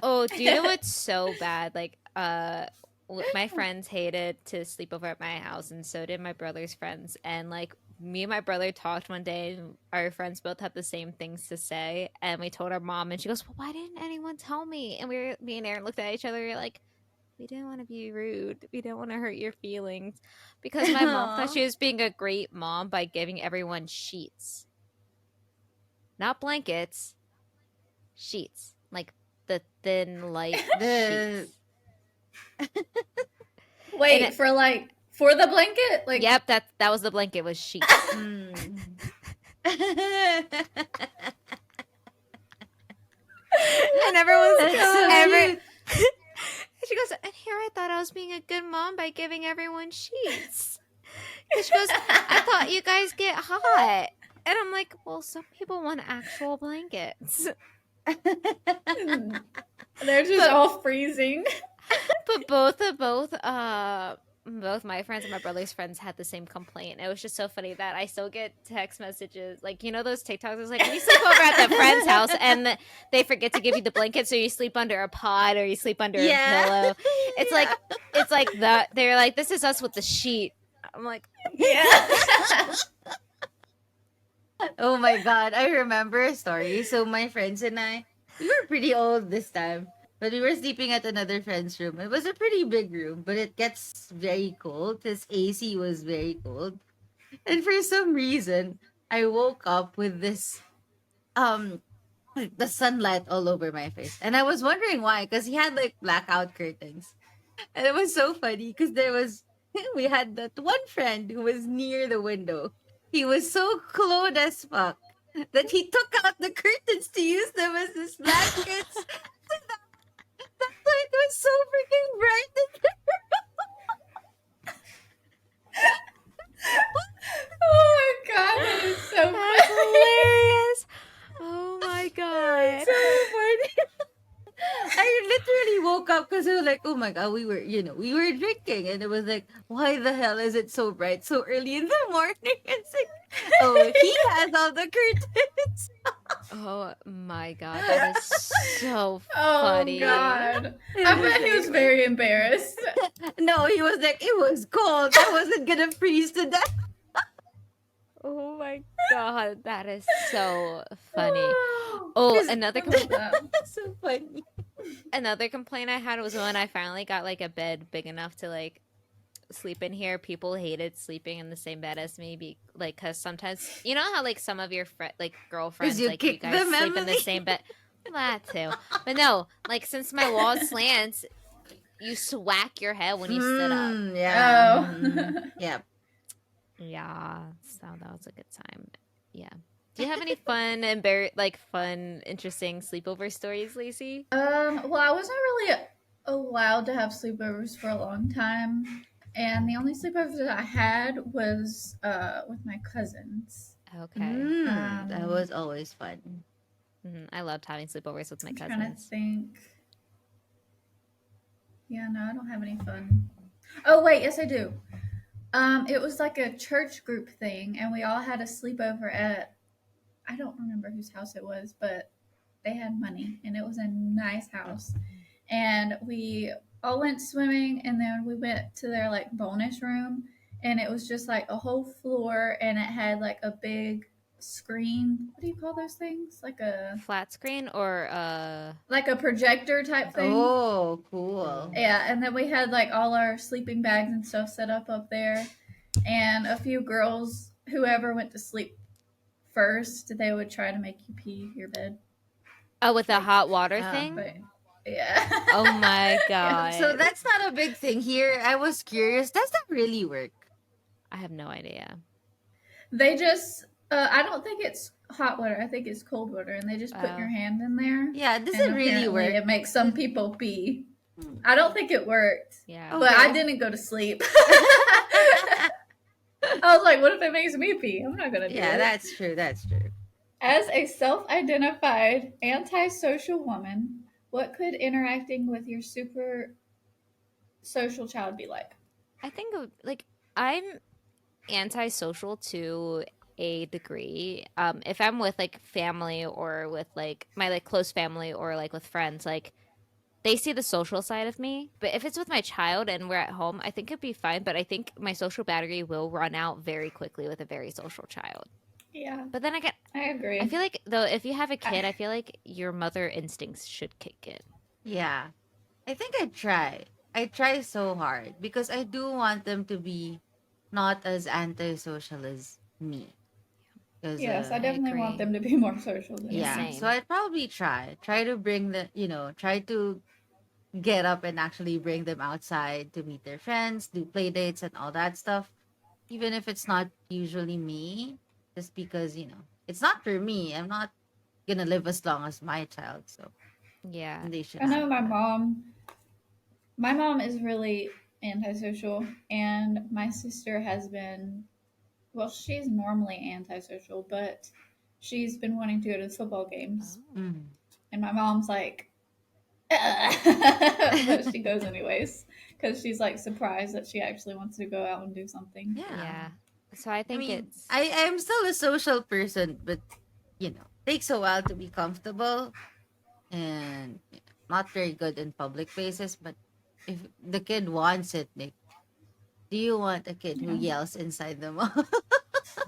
B: Oh, do you know what's so bad? Like, my friends hated to sleep over at my house, and so did my brother's friends. And like, me and my brother talked one day, and our friends both had the same things to say. And we told our mom, and she goes, "Well, why didn't anyone tell me?" And me and Aaron looked at each other, we were like, "We didn't want to be rude. We didn't want to hurt your feelings," because my mom thought she was being a great mom by giving everyone sheets, not blankets, sheets, like the thin, light
C: The
B: sheets.
A: Wait,
B: And
A: for the blanket? Like
B: Yep, that was the blanket, was sheets.
C: mm.
B: And everyone's
C: That's so cute.
B: she goes, and here I thought I was being a good mom by giving everyone sheets. And she goes, I thought you guys get hot. And I'm like, well, some people want actual blankets.
A: they're just all freezing.
B: But both my friends and my brother's friends had the same complaint. It was just so funny that I still get text messages, like, you know, those TikToks. It's like, you sleep over at the friend's house and they forget to give you the blanket, so you sleep under a pod or you sleep under a pillow. It's like that. They're like, this is us with the sheet. I'm like,
A: Yeah.
C: Oh my god, I remember a story. So my friends and I, we were pretty old this time, but we were sleeping at another friend's room. It was a pretty big room, but it gets very cold because AC was very cold. And for some reason, I woke up with this like the sunlight all over my face. And I was wondering why, because he had like blackout curtains. And it was so funny because we had that one friend who was near the window. He was so clothed as fuck that he took out the curtains to use them as his blankets. That's why it was so freaking bright.
A: Oh my god, that is so
B: that's
A: funny.
B: hilarious. Oh my god.
C: So funny. I literally woke up because I was like, oh my god, we were drinking, and it was like, why the hell is it so bright so early in the morning? It's like, oh, he has all the curtains.
B: Oh my god, that is so
A: Oh
B: funny.
A: god. I bet he was very embarrassed.
C: No, he was like, it was cold. I wasn't gonna freeze to death.
B: Oh my god, that is so funny. Oh,
C: So funny.
B: another complaint I had was when I finally got like a bed big enough to like sleep in here. People hated sleeping in the same bed as me, because sometimes, you know how like some of your girlfriends,
C: you
B: like you
C: kick
B: guys
C: them,
B: sleep in the
C: Emily?
B: same bed. That too, but no, like since my wall slants, you swack your head when you sit up.
C: Yeah.
A: Oh.
C: Yeah.
B: Yeah, so that was a good time. Yeah. Do you have any fun interesting sleepover stories, Lacey?
A: Well, I wasn't really allowed to have sleepovers for a long time, and the only sleepovers that I had was with my cousins.
B: Okay.
C: That was always fun.
B: I loved having sleepovers with my
A: I'm trying to
B: cousins.
A: think. Yeah, no, I don't have any fun. Oh wait, yes I do. It was like a church group thing, and we all had a sleepover at, I don't remember whose house it was, but they had money, and it was a nice house. And we all went swimming, and then we went to their like bonus room, and it was just like a whole floor, and it had like a big screen. What do you call those things? Like a
B: Flat screen or
A: projector type thing.
C: Oh, cool.
A: Yeah, and then we had like all our sleeping bags and stuff set up there, and a few girls, whoever went to sleep first, they would try to make you pee your bed.
B: with the hot water
C: Oh,
B: thing?
A: But yeah.
B: Oh my god.
C: So that's not a big thing here. I was curious. Does that really work?
B: I have no idea.
A: They just I don't think it's hot water. I think it's cold water, and they just put your
B: Oh.
A: hand in there,
C: Yeah, does
A: and
C: it really
A: apparently
C: work?
A: it makes some people pee. I don't think it worked,
B: Yeah.
A: but I
C: Okay.
A: didn't go to sleep. I was like, what if it makes me pee? I'm not gonna do
C: Yeah,
A: it.
C: that's true. That's true.
A: As a self-identified antisocial woman, what could interacting with your super social child be like?
B: I think like I'm antisocial to a degree. If I'm with like family or with like my like close family or like with friends, like they see the social side of me. But if it's with my child and we're at home, I think it'd be fine. But I think my social battery will run out very quickly with a very social child.
A: Yeah,
B: But then again,
A: I agree.
B: I feel like though if you have a kid,
A: I,
B: I feel like your mother instincts should kick in.
C: Yeah. I think I try. I try so hard because I do want them to be not as antisocial as me. Because
A: yes, I
B: I
A: definitely want
B: agree.
A: them to be more social than
B: Yeah,
C: yeah,
A: me.
C: so
B: same.
C: I'd probably try to bring the, try to get up and actually bring them outside to meet their friends, do play dates and all that stuff. Even if it's not usually me, just because, it's not for me. I'm not gonna live as long as my child, so
B: Yeah.
C: they should
A: I
C: have
A: know my
C: that.
A: mom. My mom is really antisocial, and my sister has been. Well, she's normally antisocial, but she's been wanting to go to the football games,
B: Oh.
C: Mm.
A: and my mom's like, but she goes anyways because she's like surprised that she actually wants to go out and do something.
C: Yeah.
B: Yeah. So I
C: I
B: think
C: mean,
B: it's
C: I'm still a social person, but takes a while to be comfortable and not very good in public places. But if the kid wants it, Nick, do you want a kid who
A: Yeah,
C: yells inside the mall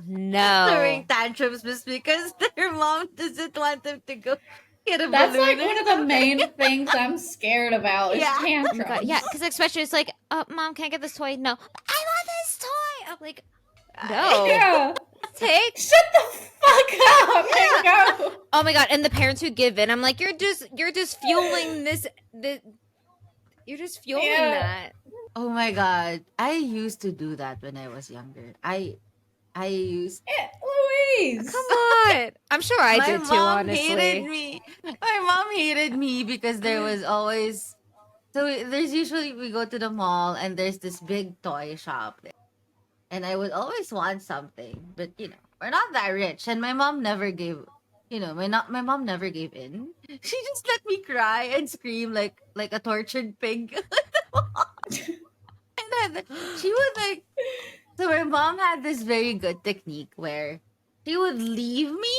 C: throwing
B: no.
C: tantrums just because their mom doesn't want them to go get a
A: that's
C: balloon
A: like
C: or
A: one of the
C: something?
A: main things I'm scared about is
C: Yeah.
B: Oh my god, yeah,
A: tantrums.
B: because especially it's like, mom, can I get this toy? No, I want this toy. I'm like, no,
A: Yeah,
B: take.
A: shut the fuck up and
C: Yeah.
A: go.
B: Oh my god, and the parents who give in, I'm like, you're just fueling you're just fueling
A: Yeah,
B: that.
C: Oh my god. I used to do that when I was younger. I used
B: Come
A: Louise.
B: on, I'm sure I
C: My
B: did too,
C: mom hated
B: honestly.
C: me. My mom hated me because there was always there's usually we go to the mall and there's this big toy shop there. And I would always want something, but we're not that rich and my mom never gave my mom never gave in. She just let me cry and scream like a tortured pig. And then she would so my mom had this very good technique where she would leave me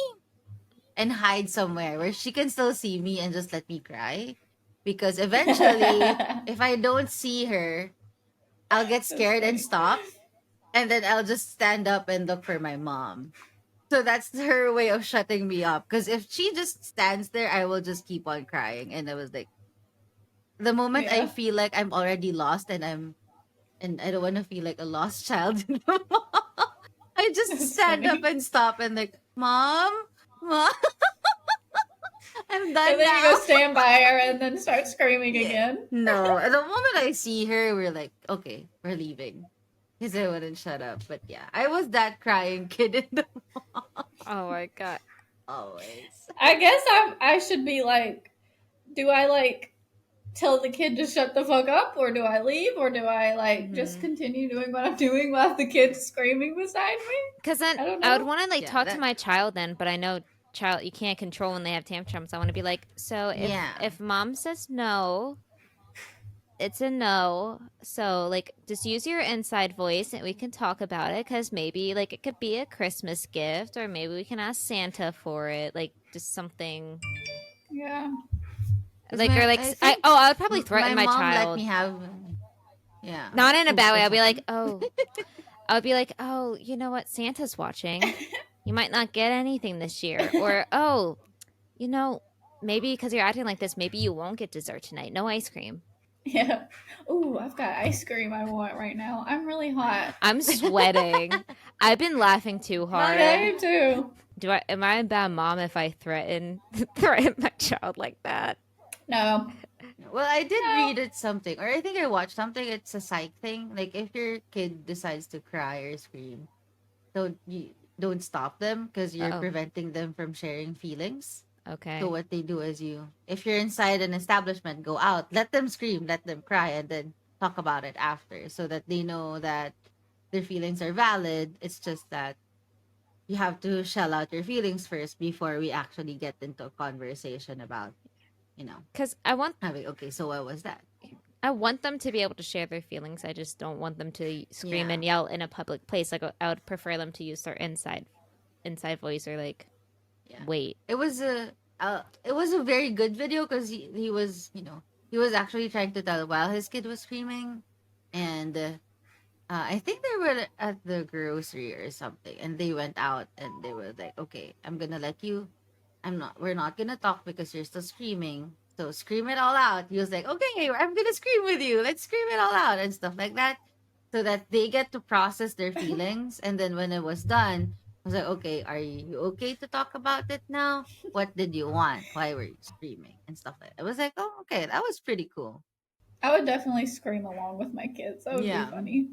C: and hide somewhere where she can still see me and just let me cry. Because eventually, if I don't see her, I'll get
A: That's
C: scared and
A: funny.
C: stop. And then I'll just stand up and look for my mom. So that's her way of shutting me up. Because if she just stands there, I will just keep on crying. And I was like, the moment I
A: Yeah,
C: feel like I'm already lost and I don't want to feel like a lost child in the mall, I just
A: that's
C: stand up
A: funny.
C: and stop and like, Mom, Mom, I'm
A: And
C: done
A: then you
C: now.
A: go stand by her and then start screaming
C: Yeah.
A: again.
C: No, the moment I see her, we're like, okay, we're leaving. Because I wouldn't shut up. But yeah, I was that crying kid in the mall.
B: Oh my god.
C: Always.
A: I guess I should be like, do I like tell the kid to shut the fuck up, or do I leave, or do I like just
B: Mm-hmm.
A: continue doing what I'm doing while the kid's screaming beside me?
B: Because then
A: I don't
B: I would
A: know.
B: want to like
C: Yeah,
B: talk to
C: that
B: my child then, but I know child you can't control when they have tantrums. I want to be like, so
C: yeah.
B: if mom says no, it's a no. So like just use your inside voice and we can talk about it because maybe like it could be a Christmas gift or maybe we can ask Santa for it. Like just something
A: Yeah.
C: Because
B: like or like
C: I think
B: I would probably
C: my
B: threaten my
C: mom let
B: child.
C: me have, yeah.
B: Not in a
C: Ooh,
B: bad way.
C: what's
B: I'll be
C: that?
B: like, I would be like, oh, you know what? Santa's watching. You might not get anything this year. Or, oh, you know, maybe because you're acting like this, maybe you won't get dessert tonight. No ice cream.
A: Yeah. Ooh, I've got ice cream I want right now. I'm really hot.
B: I'm sweating. I've been laughing too
C: Not
A: Yeah,
B: hard.
A: you too.
B: Am I a bad mom if I threaten my child like that?
A: No.
C: Well, I did
A: No.
C: read it something, or I think I watched something. It's a psych thing. Like if your kid decides to cry or scream, so don't stop them because you're
B: Uh-oh.
C: preventing them from sharing feelings.
B: Okay.
C: So what they do is if you're inside an establishment, go out, let them scream, let them cry, and then talk about it after, so that they know that their feelings are valid. It's just that you have to shell out your feelings first before we actually get into a conversation about,
B: Because I want
C: having, okay, so what was that?
B: them to be able to share their feelings. I just don't want them to scream
C: Yeah.
B: and yell in a public place. Like I would prefer them to use their inside voice or like
C: Yeah.
B: wait.
C: It was a very good video because he was, he was actually trying to tell while his kid was screaming, and I think they were at the grocery or something, and they went out and they were like, "Okay, I'm gonna let you. We're not gonna talk because you're still screaming. So scream it all out." He was like, "Okay, I'm gonna scream with you. Let's scream it all out," and stuff like that, so that they get to process their feelings. And then when it was done, I was like, "Okay, are you okay to talk about it now? What did you want? Why were you screaming and stuff like that?" I was like, "Oh, okay, that was pretty cool."
A: I would definitely scream along with my kids. That would be
C: Yeah,
A: funny.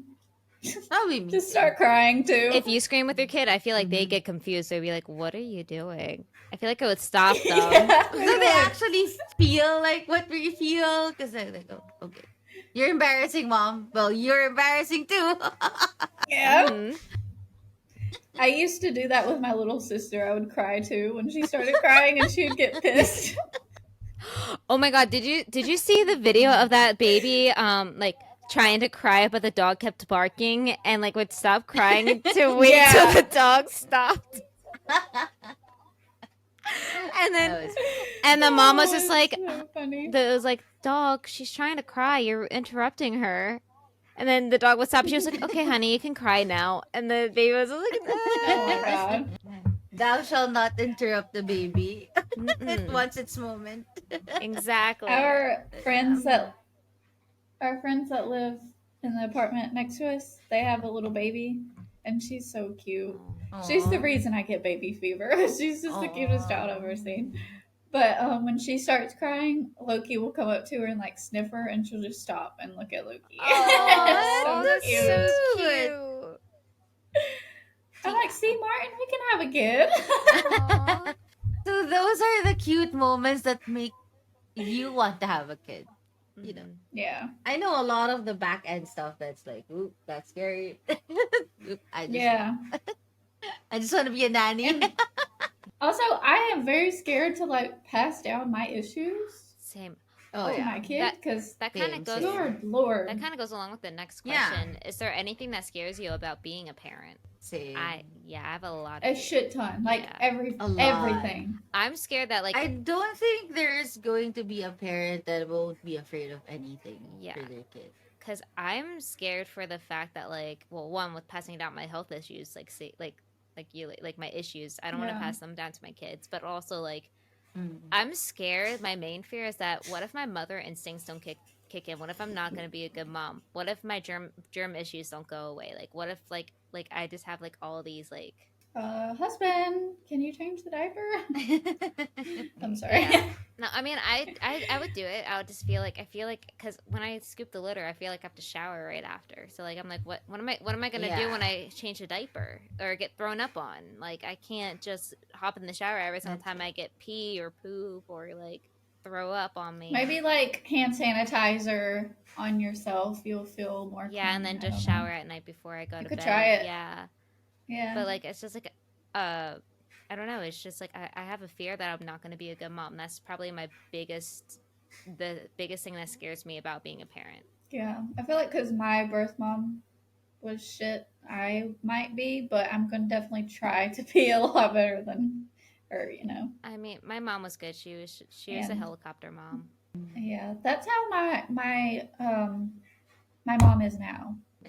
C: that would be me
A: Just
C: too.
A: start crying too.
B: If you scream with your kid, I feel like they
C: Mhm.
B: get confused. They'd be like, "What are you doing?" I feel like I would stop them.
A: Yeah,
C: So
A: they'd
C: they
A: be like,
C: actually feel like what we feel because they're like, "Oh, okay, you're embarrassing, mom. Well, you're embarrassing too."
A: yeah.
B: Mhm.
A: I used to do that with my little sister. I would cry too when she started crying, and she would get pissed.
B: Oh my god, did you see the video of that baby like trying to cry but the dog kept barking and like would stop crying to wait till
A: Yeah.
B: the dog stopped? And then
C: That was
B: and the mom was
A: Oh,
B: just
A: it's
B: like
A: so funny.
B: it was like, "Dog, she's trying to cry. You're interrupting her." And then the dog would stop. She was like, "Okay, honey, you can cry now." And the baby was like,
A: Oh my god.
C: thou shall not interrupt the baby. It
B: Mm-mm.
C: wants its moment.
B: Exactly.
A: Our
C: Yeah.
A: friends that live in the apartment next to us, they have a little baby, and she's so cute. She's the
C: Aw.
A: reason I get baby fever. She's just the cutest child I've ever seen. But when she starts crying, Loki will come up to her and like sniff her, and she'll just stop and look at Loki.
C: Aw,
A: So
B: that's
A: cute.
B: so
C: cute.
B: cute.
A: I'm like, see, Martin, we can have a kid.
B: Aw.
C: So those are the cute moments that make you want to have a kid.
B: Mhm.
A: Yeah,
C: I know a lot of the back end stuff that's like, "Ooh, that's scary." Oop,
A: yeah.
C: I just want to be a nanny.
A: And also, I am very scared to like pass down my issues
B: Same.
C: Oh
A: to
C: yeah.
A: my kid because
B: That kind
C: Same,
B: of goes.
C: same.
A: Lord, Lord.
B: That kind of goes along with the next
C: Yeah.
B: question. Is there anything that scares you about being a parent?
C: Same.
B: I have a lot
A: A
B: of
A: shit ton, like
B: Yeah.
C: A lot.
A: everything.
B: I'm scared that like
C: I don't think there's going to be a parent that won't be afraid of anything
B: Yeah.
C: for their kid.
B: because I'm scared for the fact that like one with passing down my health issues like you like my issues. I don't want to
A: Yeah.
B: pass them down to my kids, but also like
C: Mm.
B: I'm scared. My main fear is that what if my mother instincts don't kick in? What if I'm not going to be a good mom? What if my germ issues don't go away? Like what if like I just have like all these like
A: Husband, can you change the diaper? I'm sorry.
B: Yeah. No, I mean, I would do it. I would just feel like because when I scoop the litter, I feel like I have to shower right after. So like I'm like, what am I gonna do when
C: Yeah.
B: I change a diaper or get thrown up on? Like I can't just hop in the shower every single
C: That's
B: time I get pee or poop or like throw up on me.
A: Maybe like hand sanitizer on yourself, you'll feel more.
B: Yeah, and
A: clean.
B: then
A: I
B: just
A: don't know.
B: shower at night before I go
A: You
B: to
A: could
B: bed.
A: try it.
B: Yeah,
A: Yeah.
B: but like it's just like I don't know. It's just like I have a fear that I'm not going to be a good mom. That's probably the biggest thing that scares me about being a parent.
A: Yeah. I feel like because my birth mom was shit, I might be, but I'm going to definitely try to be a lot better than her, you know.
B: I mean, my mom was good. She was a
A: And
B: helicopter mom.
A: yeah, that's how my mom is now.
C: I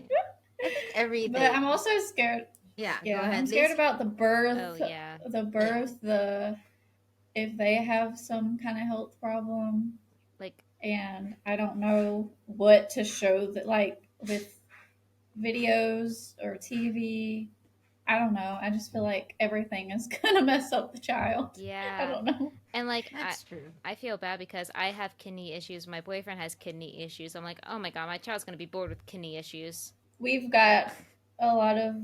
C: think everything.
A: But I'm also scared.
C: Yeah,
A: Yeah,
C: go ahead.
A: I'm scared
C: Lacey.
A: about the birth.
B: Oh yeah.
A: The if they have some kind of health problem,
B: Like
A: and I don't know what to show that, like with videos or TV. I don't know. I just feel like everything is gonna mess up the child. I
B: yeah.
A: don't know.
B: And like
C: That's true.
B: I feel bad because I have kidney issues. My boyfriend has kidney issues. I'm like, oh my god, my child's gonna be bored with kidney issues.
A: We've got a lot of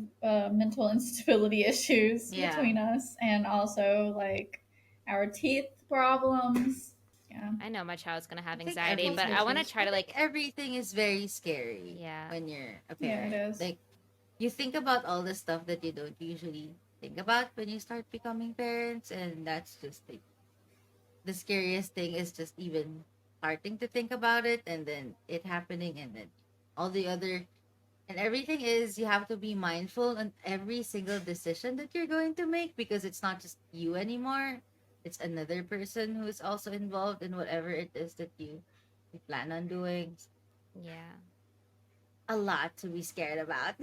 A: mental instability issues
C: Yeah.
A: between us, and also like our teeth problems. Yeah.
B: I know my child's gonna have
C: I think
B: anxiety,
C: every
B: but
A: Me
B: I want
A: too.
B: to try
C: I
B: to
C: think
B: like,
C: everything is very scary
B: yeah,
C: when you're a
A: Yeah, it
C: parent.
A: is.
C: Like you think about all the stuff that you don't usually think about when you start becoming parents, and that's just like the scariest thing is just even starting to think about it and then it happening and then all the other and everything is you have to be mindful on every single decision that you're going to make because it's not just you anymore. It's another person who is also involved in whatever it is that you plan on doing.
B: yeah,
C: A lot to be scared about.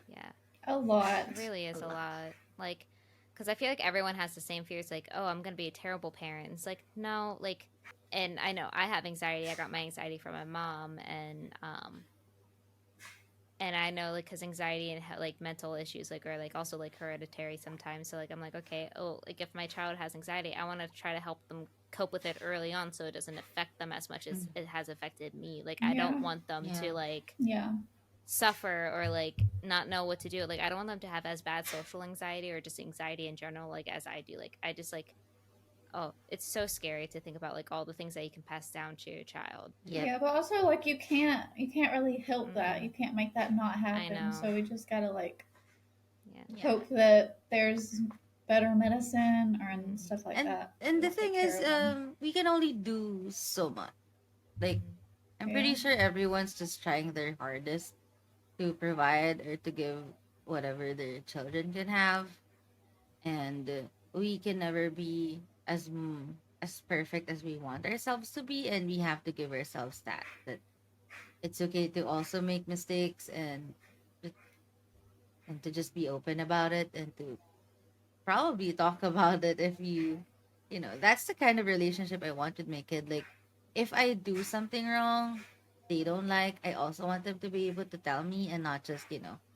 B: yeah.
A: A lot.
B: It really
C: A
B: is a
C: lot.
B: lot. Like, because I feel like everyone has the same fears. Like, oh, I'm gonna be a terrible parent. It's like, no, like, and I know I have anxiety. I got my anxiety from my mom, and I know like because anxiety and like mental issues like are like also like hereditary sometimes. So like I'm like, okay, oh, like if my child has anxiety, I want to try to help them cope with it early on so it doesn't affect them as much as
C: Mm.
B: it has affected me. Like I don't
A: Yeah.
B: want them
C: Yeah.
B: to like
A: Yeah.
B: suffer or like not know what to do. Like I don't want them to have as bad social anxiety or just anxiety in general like as I do. Like I just like, oh, it's so scary to think about like all the things that you can pass down to your child.
C: Yep.
A: Yeah, but also like you can't really help that.
B: Mm-hmm.
A: You can't make that not
B: I
A: happen.
B: know.
A: So we just gotta like
B: Yeah.
C: Yeah.
A: hope that there's better medicine or and
B: Mm-hmm.
A: stuff like
C: And
A: that
C: and
A: to
C: the
A: take
C: thing
A: care
C: is
A: of them.
C: we can only do so much. Like
B: Mm-hmm.
C: I'm
A: Yeah.
C: pretty sure everyone's just trying their hardest to provide or to give whatever their children can have, and we can never be as perfect as we want ourselves to be, and we have to give ourselves that it's okay to also make mistakes and to just be open about it and to probably talk about it if that's the kind of relationship I want with my kid. Like if I do something wrong they don't like, I also want them to be able to tell me and not just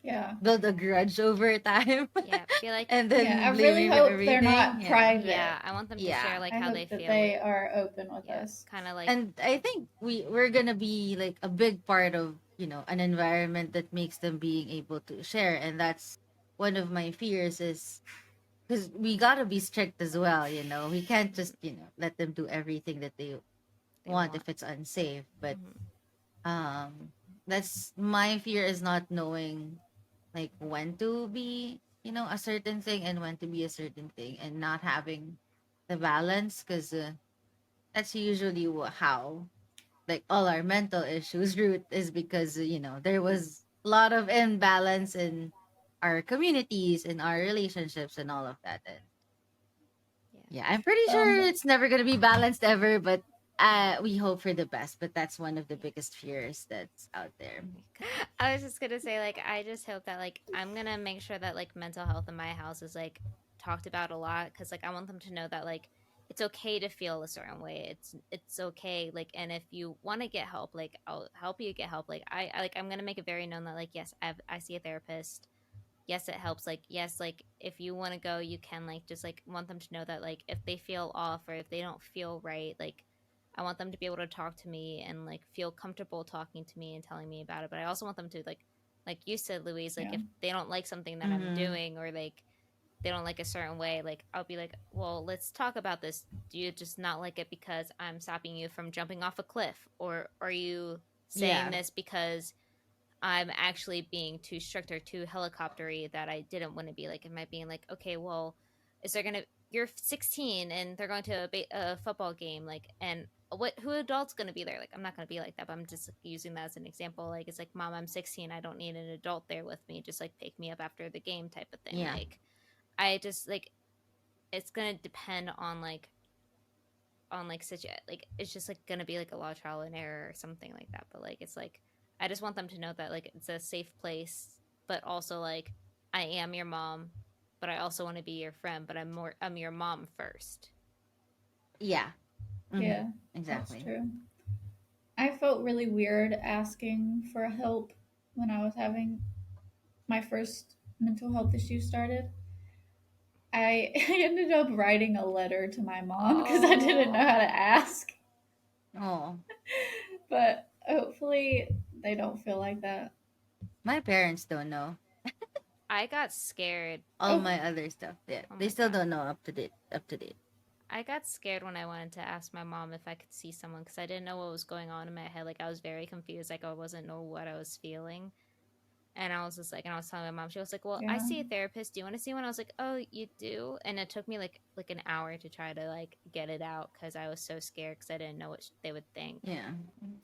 A: Yeah.
C: build a grudge over time
B: Yeah. Feel like
C: and
A: Yeah. I
C: then blame
A: really
C: me for
A: hope they're
C: everything.
A: not
C: Yeah.
A: private.
B: yeah, I want them to share
C: Yeah.
B: like
A: I
B: how they
A: hope that
B: feel.
A: they are open with
B: Yeah.
A: us.
B: Kind of like
C: And I think we're gonna be like a big part of an environment that makes them being able to share, and that's one of my fears is because we gotta be strict as well. We can't
B: mhm,
C: just let them do everything that they
B: they
C: want
B: want.
C: if it's unsafe. But
B: Hmm.
C: that's my fear is not knowing like when to be a certain thing and when to be a certain thing and not having the balance because that's usually how like all our mental issues root is because there was a lot of imbalance in our communities in our relationships and all of that. And
B: Yeah.
C: yeah, I'm pretty sure
A: Um.
C: it's never going to be balanced ever, but we hope for the best. But that's one of the biggest fears that's out there.
B: I was just gonna say, like, I just hope that, like, I'm gonna make sure that, like, mental health in my house is, like, talked about a lot because, like, I want them to know that, like, it's okay to feel a certain way. It's okay, like, and if you want to get help, like, I'll help you get help. Like, I'm gonna make it very known that, like, yes, I see a therapist. Yes, it helps. Like, yes, like, if you want to go, you can. Like, just like want them to know that, like, if they feel off or if they don't feel right, like, I want them to be able to talk to me and like feel comfortable talking to me and telling me about it. But I also want them to like you said, Louise, like
A: Yeah.
B: if they don't like something that I'm
C: Mm-hmm.
B: doing or like they don't like a certain way, like I'll be like, well, let's talk about this. Do you just not like it because I'm stopping you from jumping off a cliff, or are you saying
C: Yeah.
B: this because I'm actually being too strict or too helicoptery that I didn't want to be? Like, am I being like, okay, well, is there gonna you're 16 and they're going to a football game, like, and who adult's gonna be there? Like, I'm not gonna be like that, but I'm just using that as an example. Like, it's like, mom, I'm 16, I don't need an adult there with me. Just like pick me up after the game type of thing.
C: Yeah.
B: Like, I just like it's gonna depend on like such like it's just like gonna be like a lot of trial and error or something like that. But like it's like I just want them to know that like it's a safe place, but also like I am your mom, but I also want to be your friend, but I'm your mom first.
C: Yeah. Mm-hmm.
A: Yeah. That's
C: Exactly.
A: true. I felt really weird asking for help when I was having my first mental health issue started. I ended up writing a letter to my mom because I didn't know how to
B: Oh,
A: ask.
C: Oh,
A: But hopefully they don't feel like that.
C: my parents don't know.
B: I got scared.
C: All my other stuff. Yeah,
B: Oh
C: they
B: my
C: still
B: God.
C: don't know up to date.
B: I got scared when I wanted to ask my mom if I could see someone because I didn't know what was going on in my head. Like I was very confused. Like I wasn't know what I was feeling. And I was just like, and I was telling my mom, she was like, "Well, I
A: Yeah.
B: see a therapist. Do you want to see one?" I was like, "Oh, you do?" And it took me like an hour to try to like get it out because I was so scared because I didn't know what they would think.
C: Yeah.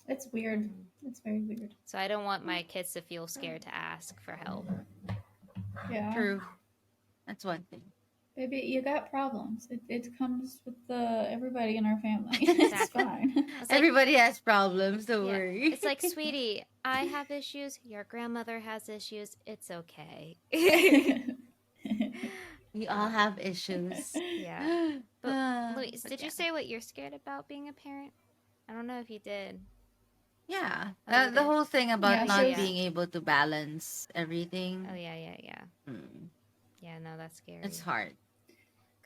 A: It's weird. It's very weird.
B: So I don't want my kids to feel scared to ask for help.
A: Yeah.
C: True. That's one thing.
A: Baby, you got problems. It comes with everybody in our family. It's
B: Exactly.
A: fine.
B: It's like,
C: Everybody has problems. Don't
B: yeah,
C: worry.
B: it's like, sweetie, I have issues. Your grandmother has issues. It's okay.
C: We all have issues.
B: Yeah. But Louise,
C: But
B: did
C: yeah.
B: you say what you're scared about being a parent? I don't know if you did.
C: Yeah.
B: Oh, you
C: The
B: did?
C: whole thing about
A: Yeah,
C: not
B: yeah.
C: being able to balance everything.
B: Oh yeah.
C: Mm,
B: Yeah, no, that's scary.
C: it's hard.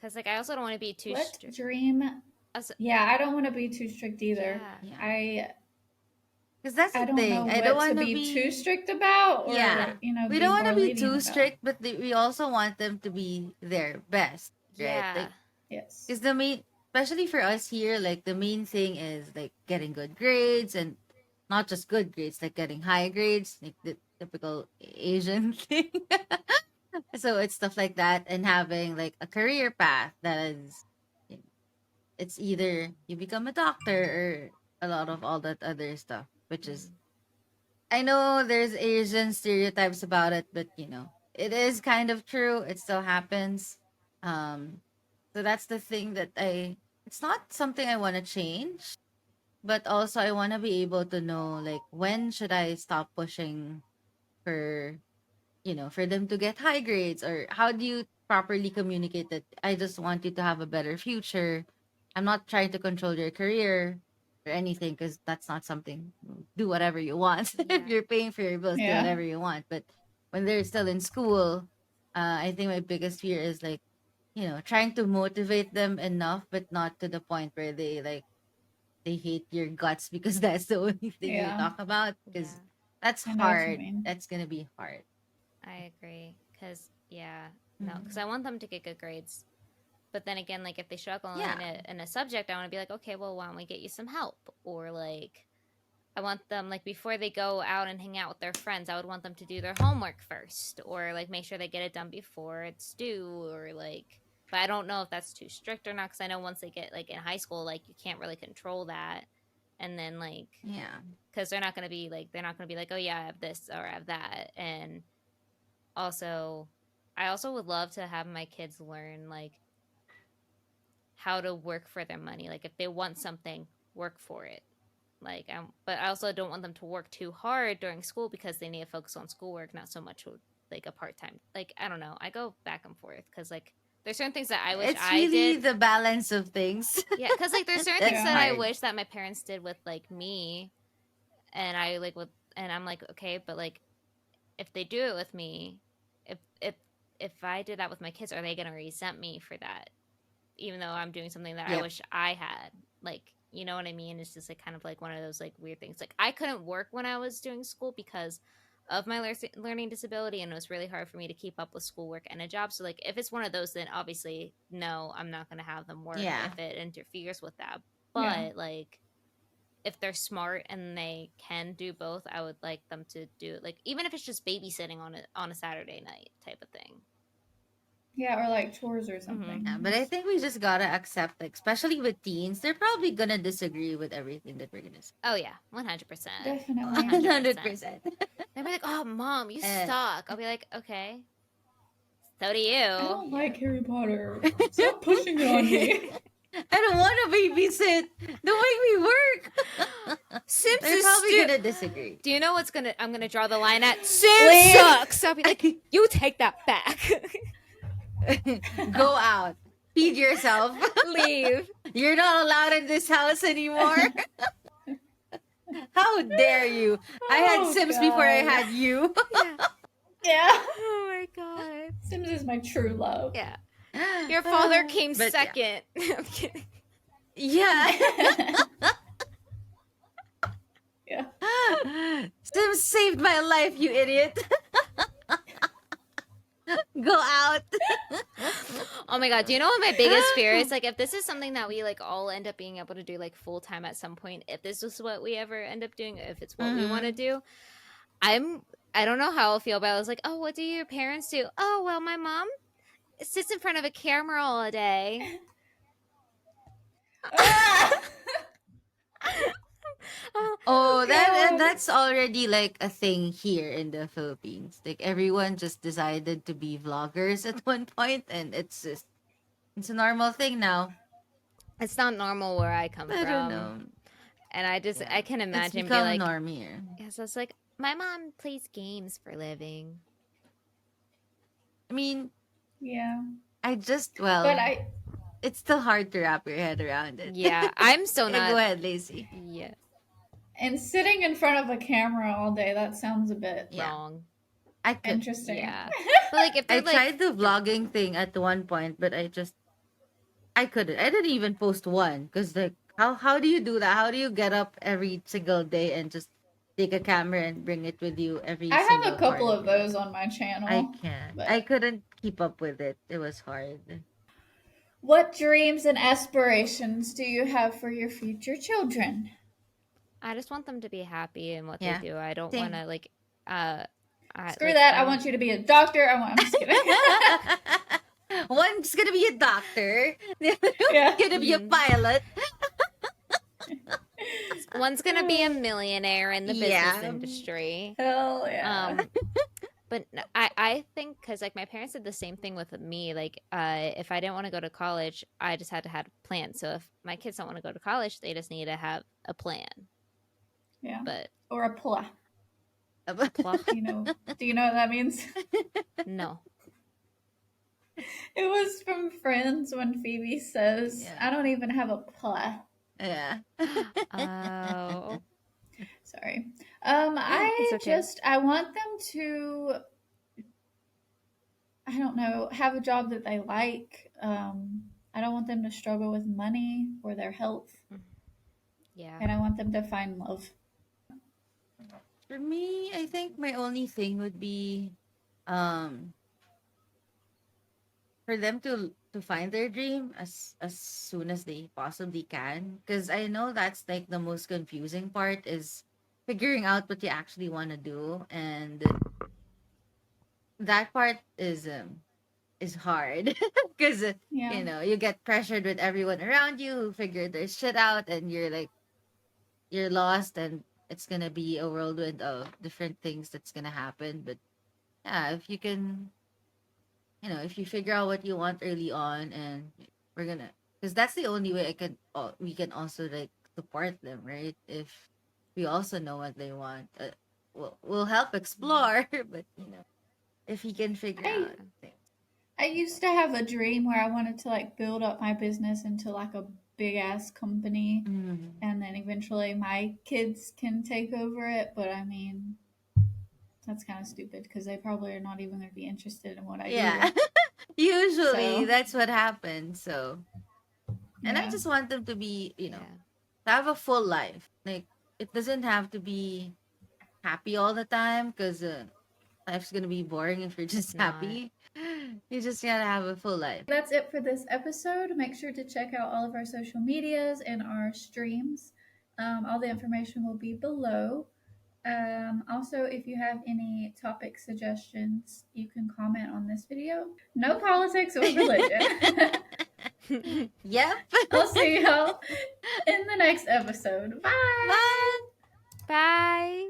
B: Cause like I also don't want to be too
A: What
B: strict.
A: dream? Yeah, I don't want to be too strict either.
C: Yeah. Because that's the
A: I don't know
C: thing. I don't
A: what to
C: want to
A: be too strict about, or
C: Yeah. We
A: be
C: don't want
A: more
C: to be
A: lenient
C: too
A: about.
C: strict, but we also want them to be their best, right?
B: Yeah.
C: Like,
A: Yes.
C: because the main, especially for us here, like the main thing is like getting good grades and not just good grades, like getting high grades, like the typical Asian thing. So it's stuff like that, and having like a career path that is, you know, it's either you become a doctor or a lot of all that other stuff, which is, I know there's Asian stereotypes about it, but it is kind of true. It still happens. Um, so that's the thing that it's not something I want to change, but also I want to be able to know like when should I stop pushing for, for them to get high grades, or how do you properly communicate that I just want you to have a better future. I'm not trying to control your career or anything because that's not something. Do whatever you want.
B: Yeah.
C: If you're paying for your bills, do
A: Yeah.
C: whatever you want. But when they're still in school, I think my biggest fear is like, trying to motivate them enough, but not to the point where they hate your guts because that's the only thing you
A: Yeah.
C: talk about. Because
B: Yeah.
C: that's
A: I know what you
C: hard.
A: mean.
C: That's gonna be hard.
B: I agree. Cause no,
C: Mhm.
B: because I want them to get good grades. But then again, like if they struggle
C: Yeah.
B: in a subject, I want to be like, okay, well, why don't we get you some help? Or like, I want them like before they go out and hang out with their friends, I would want them to do their homework first, or like make sure they get it done before it's due, or like. But I don't know if that's too strict or not, because I know once they get like in high school, like you can't really control that, and then like
C: Yeah.
B: because they're not gonna be like, oh yeah, I have this or I have that, and also, I also would love to have my kids learn like how to work for their money. Like if they want something, work for it. Like, but I also don't want them to work too hard during school because they need to focus on schoolwork, not so much with like a part time. Like I don't know, I go back and forth because like there's certain things that I wish
C: It's
B: I
C: really
B: did.
C: the balance of things.
B: Yeah, because like there's certain
C: That's
B: things that I
C: hard.
B: wish that my parents did with like me, and I like with, and I'm like okay, but like if they do it with me, if if if I did that with my kids, are they gonna resent me for that? Even though I'm doing something that I
C: Yep.
B: wish I had. Like, you know what I mean? It's just like kind of like one of those like weird things. Like I couldn't work when I was doing school because of my learning disability, and it was really hard for me to keep up with schoolwork and a job. So like if it's one of those, then obviously no, I'm not going to have them work
C: Yeah.
B: if it interferes with that.
A: Yeah.
B: But like if they're smart and they can do both, I would like them to do it. Like even if it's just babysitting on a Saturday night type of thing.
A: Yeah, or like chores or something.
C: Yeah, but I think we just gotta accept, like, especially with teens, they're probably gonna disagree with everything that we're gonna say.
B: Oh yeah, 100%.
A: Definitely.
C: 100%.
B: They'll be like, "Oh, mom, you
C: Uh,
B: suck." I'll be like, "Okay, so do
A: I
B: you."
A: don't like Harry Potter. Stop pushing it on me.
C: I don't want to babysit. Don't make me work.
B: Sims
C: They're
B: is
C: probably gonna disagree.
B: Do you know what's gonna? I'm gonna draw the line at Sims
A: Leave.
B: sucks. I'll be like, "You take that back.
C: Go out. Feed yourself.
B: Leave."
C: You're not allowed in this house anymore. How dare you? I had
A: Oh,
C: Sims before I
A: God.
C: had you.
A: Yeah.
B: Oh my god.
A: Sims is my true love.
B: Yeah. Your father came
C: But
B: second. I'm kidding.
C: Yeah.
A: Yeah.
C: Sims saved my life, you idiot. Go out.
B: Oh my god, do you know what my biggest fear is? Like, if this is something that we like all end up being able to do like full time at some point, if this is what we ever end up doing, if it's what we want to do, I don't know how I'll feel about it. I was like, oh, what do your parents do? Oh, well, my mom sits in front of a camera all day.
C: Oh, that's already like a thing here in the Philippines. Like everyone just decided to be vloggers at one point, and it's a normal thing now.
B: It's not normal where I come
C: I
B: from.
C: don't know.
B: And I can
C: It's
B: imagine be
C: become
B: like,
C: norm here.
B: yes, I was like, my mom plays games for a living.
C: I mean,
A: Yeah.
C: well,
A: But
C: it's still hard to wrap your head around it.
B: Yeah, I'm still not.
C: Go ahead, Lacey.
B: Yeah,
A: and sitting in front of a camera all day, that sounds a bit
C: Yeah.
B: wrong.
C: I could.
A: interesting.
B: Yeah, but like if
C: I
B: they're like,
C: tried the vlogging thing at one point, but I couldn't. I didn't even post one because like how do you do that? How do you get up every single day and just take a camera and bring it with you every
A: I
C: single
A: have a couple
C: part
A: of
C: your
A: those
C: life?
A: on my channel.
C: I can't.
A: But
C: I couldn't keep up with it. It was hard.
A: what dreams and aspirations do you have for your future children?
B: I just want them to be happy in what
C: Yeah,
B: they do. I don't
C: same.
B: want to like,
A: Screw
B: like,
A: that. I want you to be a doctor. I'm just kidding.
C: One's gonna be a doctor. The other
A: Yeah.
C: one's gonna be a pilot.
B: One's gonna be a millionaire in the business
C: Yeah.
B: industry.
A: Hell yeah.
B: But I think because like my parents did the same thing with me. Like, if I didn't want to go to college, I just had to have a plan. So if my kids don't want to go to college, they just need to have a plan.
A: Yeah.
B: But
A: Or a pla.
B: Plah?
A: Do you know what that means?
B: No.
A: It was from Friends when Phoebe says,
C: Yeah.
A: I don't even have a pla.
C: Yeah.
B: Oh.
A: Sorry.
B: It's okay.
A: I want them to, I don't know, have a job that they like. I don't want them to struggle with money or their health.
B: Yeah.
A: And I want them to find love.
C: For me, I think my only thing would be um for them to find their dream as soon as they possibly can, because I know that's like the most confusing part is figuring out what you actually want to do, and that part is hard because
A: Yeah.
C: you know you get pressured with everyone around you who figure their shit out, and you're lost, and it's gonna be a whirlwind of different things that's gonna happen. But yeah, if you can, if you figure out what you want early on, and we're gonna, because that's the only way we can also like support them, right? If we also know what they want, we'll help explore, but if he can figure
A: I-
C: out things.
A: I used to have a dream where I wanted to like build up my business into like a big ass company, and then eventually my kids can take over it. But I mean, that's kind of stupid because they probably are not even going to be interested in what I
C: Yeah.
A: do.
C: Usually
A: So-
C: that's what happens. So, and I
A: Yeah.
C: just want them to be,
B: Yeah.
C: to have a full life. Like it doesn't have to be happy all the time, because life's gonna be boring if you're just
B: It's not.
C: happy. You just gotta have a full life.
A: That's it for this episode. Make sure to check out all of our social medias and our streams. All the information will be below. Also, if you have any topic suggestions, you can comment on this video. No politics or religion.
C: Yep.
A: I'll see y'all in the next episode. Bye.
C: Bye.
B: Bye.